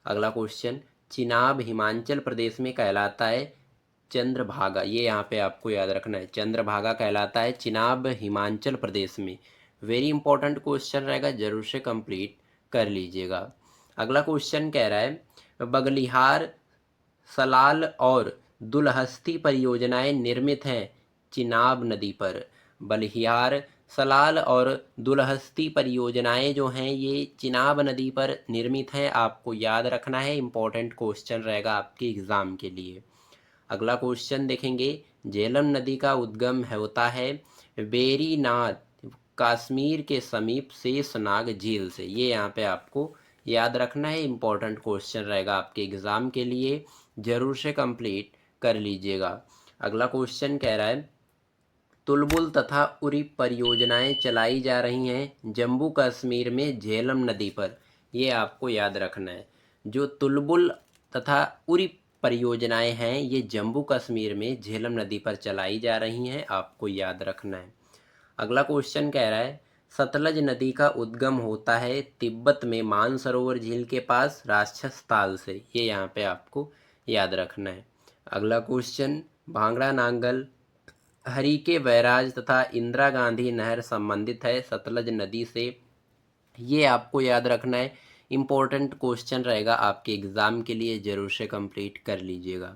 अगला क्वेश्चन, चिनाब हिमाचल प्रदेश में कहलाता है चंद्रभागा, ये यहाँ पे आपको याद रखना है, चंद्रभागा कहलाता है चिनाब हिमाचल प्रदेश में। वेरी इंपॉर्टेंट क्वेश्चन रहेगा, जरूर से कंप्लीट कर लीजिएगा। अगला क्वेश्चन कह रहा है, बगलिहार सलाल और दुलहस्ती परियोजनाएं निर्मित हैं चिनाब नदी पर। बलिहार सलाल और दुलहस्ती परियोजनाएं जो हैं ये चिनाब नदी पर निर्मित हैं, आपको याद रखना है। इंपॉर्टेंट क्वेश्चन रहेगा आपके एग्जाम के लिए। अगला क्वेश्चन देखेंगे, झेलम नदी का उद्गम होता है वेरीनाथ कश्मीर के समीप शेषनाग झील से, ये यहाँ पे आपको याद रखना है। इंपॉर्टेंट क्वेश्चन रहेगा आपके एग्जाम के लिए, जरूर से कंप्लीट कर लीजिएगा। अगला क्वेश्चन कह रहा है, तुलबुल तथा उरी परियोजनाएं चलाई जा रही हैं जम्मू कश्मीर में झेलम नदी पर, ये आपको याद रखना है। जो तुलबुल तथा उरी परियोजनाएं हैं ये जम्मू कश्मीर में झेलम नदी पर चलाई जा रही हैं, आपको याद रखना है। अगला क्वेश्चन कह रहा है, सतलज नदी का उद्गम होता है तिब्बत में मानसरोवर झील के पास राक्षस ताल से, ये यहाँ पे आपको याद रखना है। अगला क्वेश्चन, भांगड़ा नांगल हरिके बैराज तथा इंदिरा गांधी नहर संबंधित है सतलज नदी से, ये आपको याद रखना है। इम्पोर्टेंट क्वेश्चन रहेगा आपके एग्ज़ाम के लिए, ज़रूर से कंप्लीट कर लीजिएगा।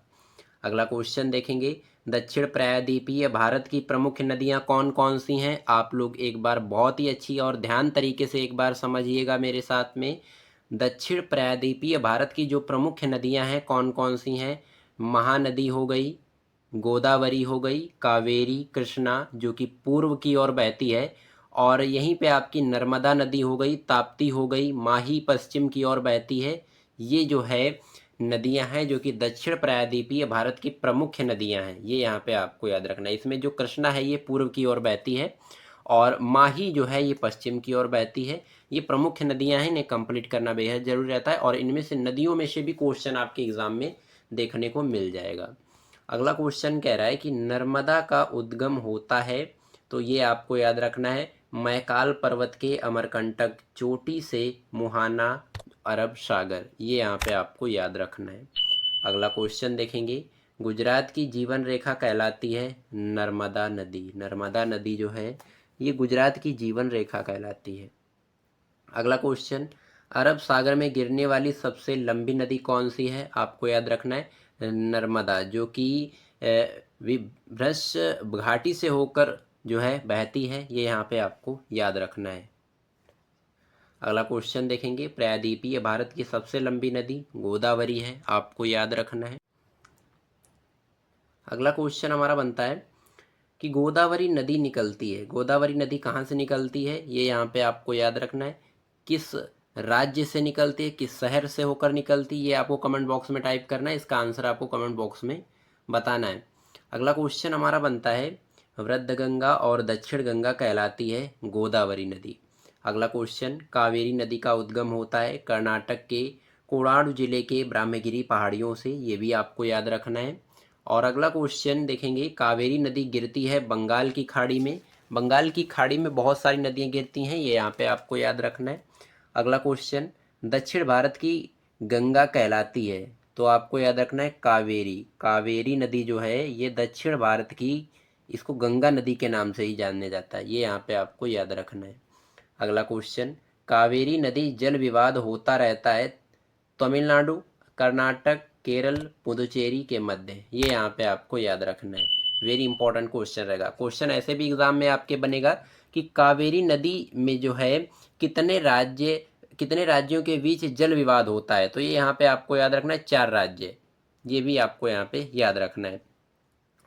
अगला क्वेश्चन देखेंगे, दक्षिण प्रायद्वीपीय भारत की प्रमुख नदियां कौन कौन सी हैं। आप लोग एक बार बहुत ही अच्छी और ध्यान तरीके से एक बार समझिएगा मेरे साथ में। दक्षिण प्रायद्वीपीय भारत की जो प्रमुख नदियां हैं कौन कौन सी हैं। महानदी हो गई, गोदावरी हो गई, कावेरी, कृष्णा जो कि पूर्व की ओर बहती है, और यहीं पे आपकी नर्मदा नदी हो गई, ताप्ती हो गई, माही पश्चिम की ओर बहती है। ये जो है नदियां हैं जो कि दक्षिण प्रायद्वीपीय भारत की प्रमुख नदियां हैं, ये यहाँ पे आपको याद रखना है। इसमें जो कृष्णा है ये पूर्व की ओर बहती है, और माही जो है ये पश्चिम की ओर बहती है। ये प्रमुख नदियां हैं, इन्हें कंप्लीट करना बेहद जरूरी रहता है, और इनमें से नदियों में से भी क्वेश्चन आपके एग्जाम में देखने को मिल जाएगा। अगला क्वेश्चन कह रहा है कि नर्मदा का उद्गम होता है, तो ये आपको याद रखना है मैकाल पर्वत के अमरकंटक चोटी से मुहाना अरब सागर, ये यहाँ पे आपको याद रखना है। अगला क्वेश्चन देखेंगे, गुजरात की जीवन रेखा कहलाती है नर्मदा नदी। नर्मदा नदी जो है ये गुजरात की जीवन रेखा कहलाती है। अगला क्वेश्चन, अरब सागर में गिरने वाली सबसे लंबी नदी कौन सी है। आपको याद रखना है नर्मदा, जो कि विभ्रश घाटी से होकर जो है बहती है, ये यहाँ पे आपको याद रखना है। अगला क्वेश्चन देखेंगे, प्रायद्वीपीय भारत की सबसे लंबी नदी गोदावरी है, आपको याद रखना है। अगला क्वेश्चन हमारा बनता है कि गोदावरी नदी निकलती है, गोदावरी नदी कहाँ से निकलती है, ये यहाँ पे आपको याद रखना है। किस राज्य से निकलती है, किस शहर से होकर निकलती है, ये आपको कमेंट बॉक्स में टाइप करना है, इसका आंसर आपको कमेंट बॉक्स में बताना है। अगला क्वेश्चन हमारा बनता है, वृद्ध गंगा और दक्षिण गंगा कहलाती है गोदावरी नदी। अगला क्वेश्चन, कावेरी नदी का उद्गम होता है कर्नाटक के कोडागु जिले के ब्रह्मगिरी पहाड़ियों से, ये भी आपको याद रखना है। और अगला क्वेश्चन देखेंगे, कावेरी नदी गिरती है बंगाल की खाड़ी में। बंगाल की खाड़ी में बहुत सारी नदियां गिरती हैं, ये यहाँ पे आपको याद रखना है। अगला क्वेश्चन, दक्षिण भारत की गंगा कहलाती है, तो आपको याद रखना है कावेरी। कावेरी नदी जो है ये दक्षिण भारत की, इसको गंगा नदी के नाम से ही जाना जाता है, ये यहाँ पे आपको याद रखना है। अगला क्वेश्चन, कावेरी नदी जल विवाद होता रहता है तमिलनाडु, कर्नाटक, केरल, पुदुचेरी के मध्य, ये यहाँ पे आपको याद रखना है। वेरी इंपॉर्टेंट क्वेश्चन रहेगा। क्वेश्चन ऐसे भी एग्जाम में आपके बनेगा कि कावेरी नदी में जो है कितने राज्यों के बीच जल विवाद होता है, तो ये यहाँ पे आपको याद रखना है 4 राज्य, ये भी आपको यहाँ पे याद रखना है।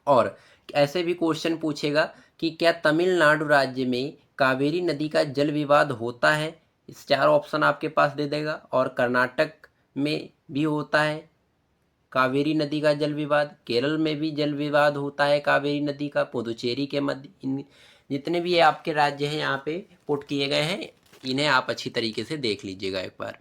और ऐसे भी क्वेश्चन पूछेगा कि क्या तमिलनाडु राज्य में कावेरी नदी का जल विवाद होता है, इस 4 ऑप्शन आपके पास दे देगा। और कर्नाटक में भी होता है कावेरी नदी का जल विवाद, केरल में भी जल विवाद होता है कावेरी नदी का, पुदुचेरी के मध्य, इन जितने भी ये आपके राज्य हैं यहाँ पे पुट किए गए हैं, इन्हें आप अच्छी तरीके से देख लीजिएगा एक बार।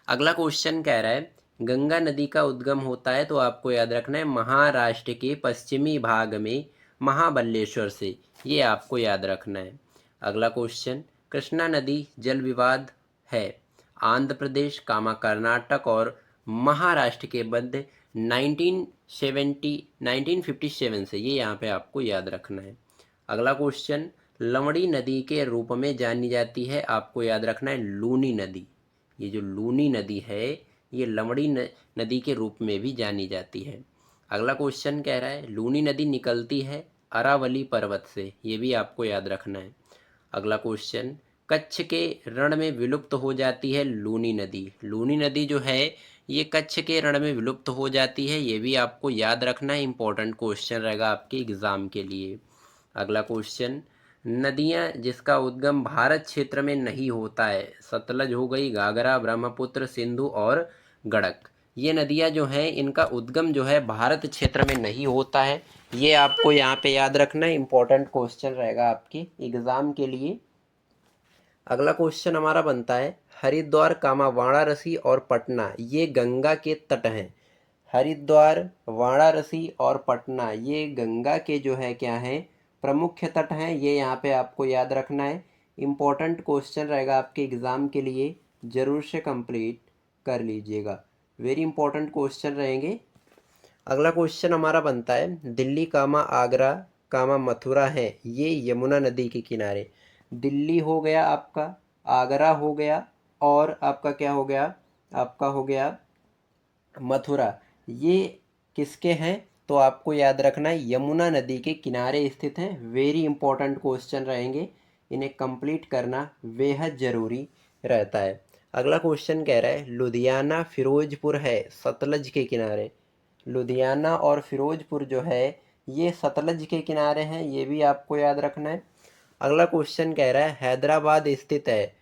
अगला क्वेश्चन कह रहा है, गंगा नदी का उद्गम होता है, तो आपको याद रखना है महाराष्ट्र के पश्चिमी भाग में महाबलेश्वर से, ये आपको याद रखना है। अगला क्वेश्चन, कृष्णा नदी जल विवाद है आंध्र प्रदेश, कर्नाटक और महाराष्ट्र के मध्य 1957 से, ये यहाँ पे आपको याद रखना है। अगला क्वेश्चन, लवणी नदी के रूप में जानी जाती है, आपको याद रखना है लूनी नदी। ये जो लूनी नदी है ये लवणी नदी के रूप में भी जानी जाती है। अगला क्वेश्चन कह रहा है, लूनी नदी निकलती है अरावली पर्वत से, ये भी आपको याद रखना है। अगला क्वेश्चन, कच्छ के रण में विलुप्त हो जाती है लूनी नदी। लूनी नदी जो है ये कच्छ के रण में विलुप्त हो जाती है, ये भी आपको याद रखना है, इंपॉर्टेंट क्वेश्चन रहेगा आपके एग्जाम के लिए। अगला क्वेश्चन, नदियां जिसका उद्गम भारत क्षेत्र में नहीं होता है, सतलज हो गई, घाघरा, ब्रह्मपुत्र, सिंधु और गंडक, ये नदियां जो हैं इनका उद्गम जो है भारत क्षेत्र में नहीं होता है, ये आपको यहाँ पे याद रखना है, इंपॉर्टेंट क्वेश्चन रहेगा आपके एग्जाम के लिए। अगला क्वेश्चन हमारा बनता है, हरिद्वार, वाराणसी और पटना ये गंगा के तट हैं। हरिद्वार, वाराणसी और पटना ये गंगा के जो है क्या हैं, प्रमुख तट हैं, ये यहाँ पे आपको याद रखना है। इम्पोर्टेंट क्वेश्चन रहेगा आपके एग्ज़ाम के लिए, ज़रूर से कंप्लीट कर लीजिएगा, वेरी इंपॉर्टेंट क्वेश्चन रहेंगे। अगला क्वेश्चन हमारा बनता है, दिल्ली, आगरा, मथुरा है ये यमुना नदी के किनारे। दिल्ली हो गया आपका, आगरा हो गया, और आपका क्या हो गया, आपका हो गया मथुरा, ये किसके हैं, तो आपको याद रखना है यमुना नदी के किनारे स्थित है। वेरी इंपॉर्टेंट क्वेश्चन रहेंगे, इन्हें कंप्लीट करना बेहद ज़रूरी रहता है। अगला क्वेश्चन कह रहा है लुधियाना फिरोजपुर है सतलज के किनारे। लुधियाना और फिरोजपुर जो है ये सतलज के किनारे हैं, ये भी आपको याद रखना है। अगला क्वेश्चन कह रहा है हैदराबाद स्थित है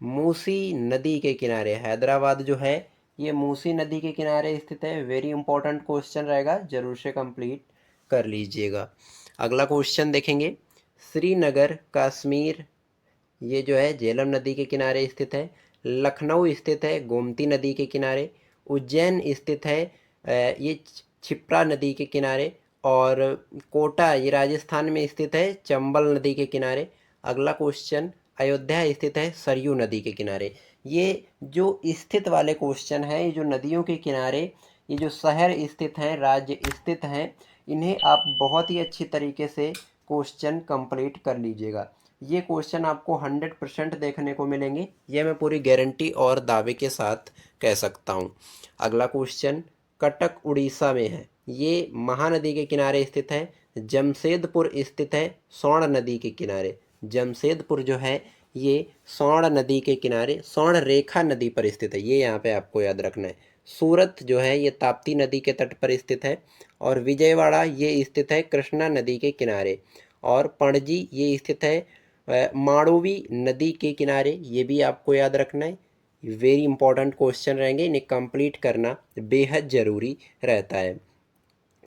मूसी नदी के किनारे। हैदराबाद जो है ये मूसी नदी के किनारे स्थित है। वेरी इंपॉर्टेंट क्वेश्चन रहेगा, जरूर से कंप्लीट कर लीजिएगा। अगला क्वेश्चन देखेंगे श्रीनगर कश्मीर ये जो है झेलम नदी के किनारे स्थित है। लखनऊ स्थित है गोमती नदी के किनारे। उज्जैन स्थित है ये क्षिप्रा नदी के किनारे। और कोटा ये राजस्थान में स्थित है चंबल नदी के किनारे। अगला क्वेश्चन अयोध्या स्थित है सरयू नदी के किनारे। ये जो स्थित वाले क्वेश्चन हैं, ये जो नदियों के किनारे, ये जो शहर स्थित हैं, राज्य स्थित हैं, इन्हें आप बहुत ही अच्छी तरीके से क्वेश्चन कंप्लीट कर लीजिएगा। ये क्वेश्चन आपको 100% देखने को मिलेंगे, ये मैं पूरी गारंटी और दावे के साथ कह सकता हूँ। अगला क्वेश्चन कटक उड़ीसा में है, ये महानदी के किनारे स्थित है। जमशेदपुर स्थित है स्वर्ण नदी के किनारे। जमशेदपुर जो है ये स्वर्ण नदी के किनारे स्वर्ण रेखा नदी पर स्थित है, ये यहाँ पे आपको याद रखना है। सूरत जो है ये ताप्ती नदी के तट पर स्थित है। और विजयवाड़ा ये स्थित है कृष्णा नदी के किनारे। और पणजी ये स्थित है मांडोवी नदी के किनारे, ये भी आपको याद रखना है। वेरी इंपॉर्टेंट क्वेश्चन रहेंगे, इन्हें कंप्लीट करना बेहद ज़रूरी रहता है।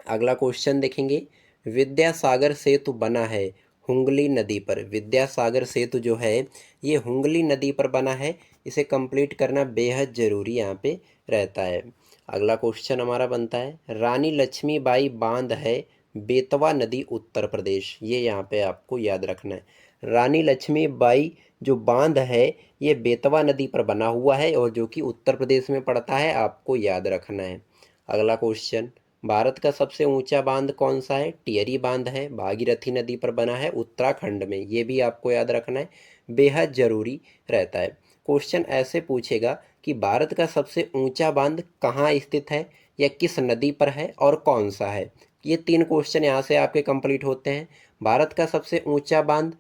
अगला क्वेश्चन देखेंगे विद्यासागर सेतु बना है हुंगली नदी पर। विद्यासागर सेतु जो है ये हुंगली नदी पर बना है, इसे कंप्लीट करना बेहद ज़रूरी यहाँ पे रहता है। अगला क्वेश्चन हमारा बनता है रानी लक्ष्मीबाई बांध है बेतवा नदी उत्तर प्रदेश, ये यहाँ पे आपको याद रखना है। रानी लक्ष्मीबाई जो बांध है ये बेतवा नदी पर बना हुआ है और जो कि उत्तर प्रदेश में पड़ता है, आपको याद रखना है। अगला क्वेश्चन भारत का सबसे ऊंचा बांध कौन सा है? टिहरी बांध है, भागीरथी नदी पर बना है उत्तराखंड में, ये भी आपको याद रखना है, बेहद ज़रूरी रहता है। क्वेश्चन ऐसे पूछेगा कि भारत का सबसे ऊंचा बांध कहाँ स्थित है या किस नदी पर है और कौन सा है। ये 3 क्वेश्चन यहाँ से आपके कंप्लीट होते हैं। भारत का सबसे ऊंचा बांध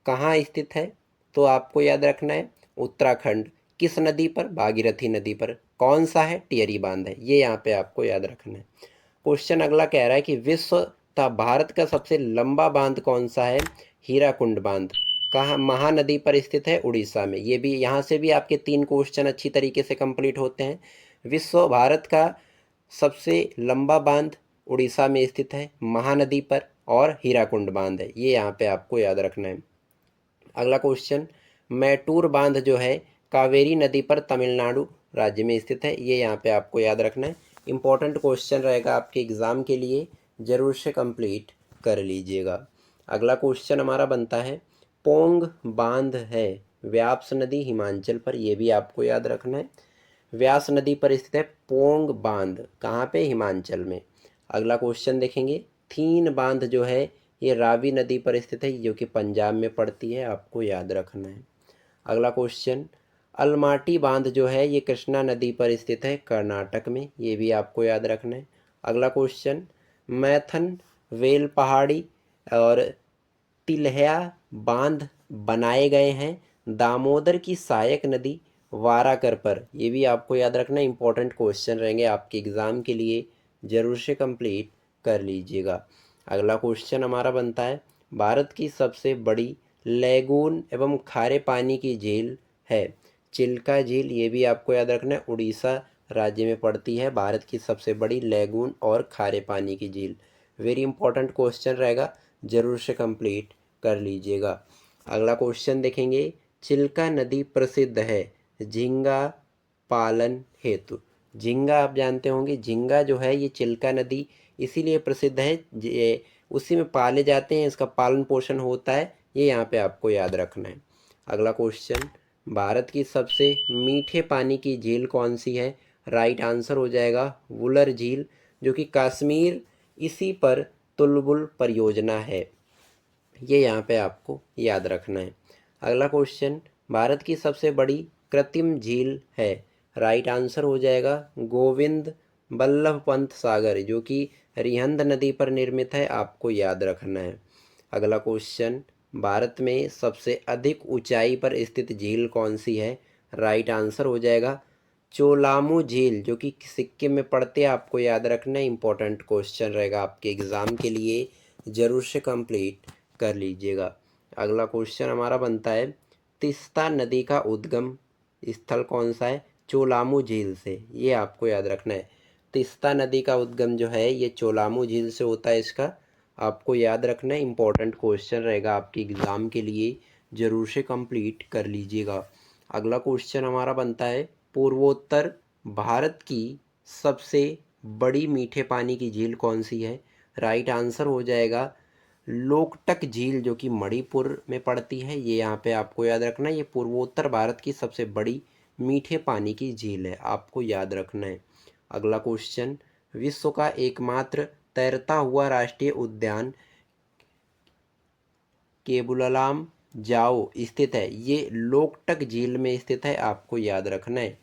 कहाँ स्थित है, तो आपको याद रखना है उत्तराखंड। किस नदी पर? भागीरथी नदी पर। कौन सा है? टिहरी बांध है, ये यहाँ पे आपको याद रखना है। क्वेश्चन अगला कह रहा है कि विश्व तथा भारत का सबसे लंबा बांध कौन सा है? हीराकुंड बांध कहाँ? महानदी पर स्थित है उड़ीसा में। ये भी यहाँ से भी आपके 3 क्वेश्चन अच्छी तरीके से कंप्लीट होते हैं। विश्व भारत का सबसे लंबा बांध उड़ीसा में स्थित है महानदी पर और हीराकुंड बांध है, ये यहाँ पे आपको याद रखना है। अगला क्वेश्चन मैटूर बांध जो है कावेरी नदी पर तमिलनाडु राज्य में स्थित है, ये यहाँ पे आपको याद रखना है। इंपॉर्टेंट क्वेश्चन रहेगा आपके एग्ज़ाम के लिए, ज़रूर से कंप्लीट कर लीजिएगा। अगला क्वेश्चन हमारा बनता है पोंग बांध है व्यास नदी हिमाचल पर, ये भी आपको याद रखना है। व्यास नदी पर स्थित है पोंग बांध, कहाँ पे? हिमाचल में। अगला क्वेश्चन देखेंगे थीन बांध जो है ये रावी नदी पर स्थित है, जो कि पंजाब में पड़ती है, आपको याद रखना है। अगला क्वेश्चन अलमाटी बांध जो है ये कृष्णा नदी पर स्थित है कर्नाटक में, ये भी आपको याद रखना है। अगला क्वेश्चन मैथन वेल पहाड़ी और तिल्हया बांध बनाए गए हैं दामोदर की सहायक नदी वाराकर पर, ये भी आपको याद रखना है। इंपॉर्टेंट क्वेश्चन रहेंगे आपके एग्ज़ाम के लिए, ज़रूर से कंप्लीट कर लीजिएगा। अगला क्वेश्चन हमारा बनता है भारत की सबसे बड़ी लैगून एवं खारे पानी की झील है चिल्का झील, ये भी आपको याद रखना है। उड़ीसा राज्य में पड़ती है भारत की सबसे बड़ी लैगून और खारे पानी की झील। वेरी इंपॉर्टेंट क्वेश्चन रहेगा, ज़रूर से कंप्लीट कर लीजिएगा। अगला क्वेश्चन देखेंगे चिल्का नदी प्रसिद्ध है झींगा पालन हेतु। झींगा आप जानते होंगे, झींगा जो है ये चिल्का नदी इसीलिए प्रसिद्ध है, उसी में पाले जाते हैं, इसका पालन पोषण होता है, ये यहाँ पे आपको याद रखना है। अगला क्वेश्चन भारत की सबसे मीठे पानी की झील कौन सी है? राइट आंसर हो जाएगा वुलर झील, जो कि कश्मीर इसी पर तुलबुल परियोजना है, ये यहाँ पे आपको याद रखना है। अगला क्वेश्चन भारत की सबसे बड़ी कृत्रिम झील है, राइट आंसर हो जाएगा गोविंद वल्लभ पंत सागर जो कि रिहंद नदी पर निर्मित है, आपको याद रखना है। अगला क्वेश्चन, भारत में सबसे अधिक ऊंचाई पर स्थित झील कौन सी है? राइट आंसर हो जाएगा चोलामू झील जो कि सिक्किम में पड़ते हैं, आपको याद रखना है। इंपॉर्टेंट क्वेश्चन रहेगा आपके एग्ज़ाम के लिए, ज़रूर से कंप्लीट कर लीजिएगा। अगला क्वेश्चन हमारा बनता है, तीस्ता नदी का उद्गम स्थल कौन सा है? चोलामू झील से, ये आपको याद रखना है। तीस्ता नदी का उद्गम जो है ये चोलामू झील से होता है, इसका आपको याद रखना है। इंपॉर्टेंट क्वेश्चन रहेगा आपके एग्ज़ाम के लिए, ज़रूर से कंप्लीट कर लीजिएगा। अगला क्वेश्चन हमारा बनता है, पूर्वोत्तर भारत की सबसे बड़ी मीठे पानी की झील कौन सी है? राइट आंसर हो जाएगा लोकटक झील जो कि मणिपुर में पड़ती है, ये यहाँ पे आपको याद रखना है। ये पूर्वोत्तर भारत की सबसे बड़ी मीठे पानी की झील है, आपको याद रखना है। अगला क्वेश्चन, विश्व का एकमात्र तैरता हुआ राष्ट्रीय उद्यान केबुललाम जाओ स्थित है, ये लोकटक झील में स्थित है, आपको याद रखना है।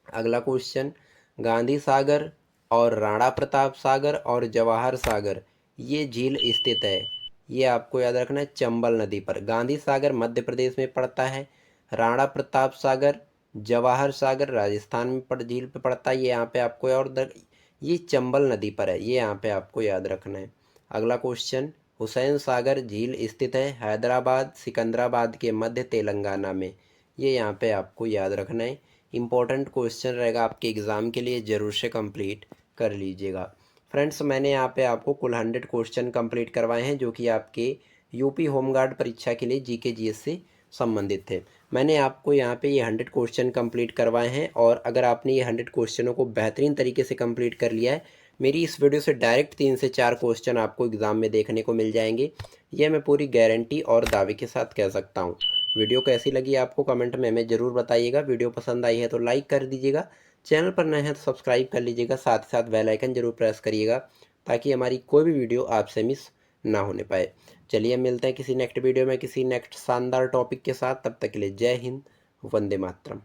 अगला क्वेश्चन, गांधी सागर और राणा प्रताप सागर और जवाहर सागर ये झील स्थित है, ये आपको याद रखना है चंबल नदी पर। गांधी सागर मध्य प्रदेश में पड़ता है, राणा प्रताप सागर जवाहर सागर राजस्थान में झील पे पड़ता है, ये यहाँ पे आपको ये चंबल नदी पर है, ये यहाँ पे आपको याद रखना है। अगला क्वेश्चन, हुसैन सागर झील स्थित है हैदराबाद सिकंदराबाद के मध्य तेलंगाना में, ये यहाँ पे आपको याद रखना है। इंपॉर्टेंट क्वेश्चन रहेगा आपके एग्ज़ाम के लिए, ज़रूर से कंप्लीट कर लीजिएगा। फ्रेंड्स, मैंने यहाँ पे आपको कुल 100 क्वेश्चन कंप्लीट करवाए हैं जो कि आपके यूपी होमगार्ड परीक्षा के लिए जीके जीएस से संबंधित थे। मैंने आपको यहाँ पे ये 100 क्वेश्चन कंप्लीट करवाए हैं, और अगर आपने ये 100 क्वेश्चनों को बेहतरीन तरीके से कंप्लीट कर लिया है, मेरी इस वीडियो से डायरेक्ट 3 से 4 क्वेश्चन आपको एग्ज़ाम में देखने को मिल जाएंगे, यह मैं पूरी गारंटी और दावे के साथ कह सकता हूँ। वीडियो कैसी लगी आपको कमेंट में हमें ज़रूर बताइएगा। वीडियो पसंद आई है तो लाइक कर दीजिएगा, चैनल पर नए हैं तो सब्सक्राइब कर लीजिएगा, साथ ही साथ बेल आइकन जरूर प्रेस करिएगा ताकि हमारी कोई भी वीडियो आपसे मिस ना होने पाए। चलिए मिलते हैं किसी नेक्स्ट वीडियो में किसी नेक्स्ट शानदार टॉपिक के साथ, तब तक के लिए जय हिंद, वंदे मातरम।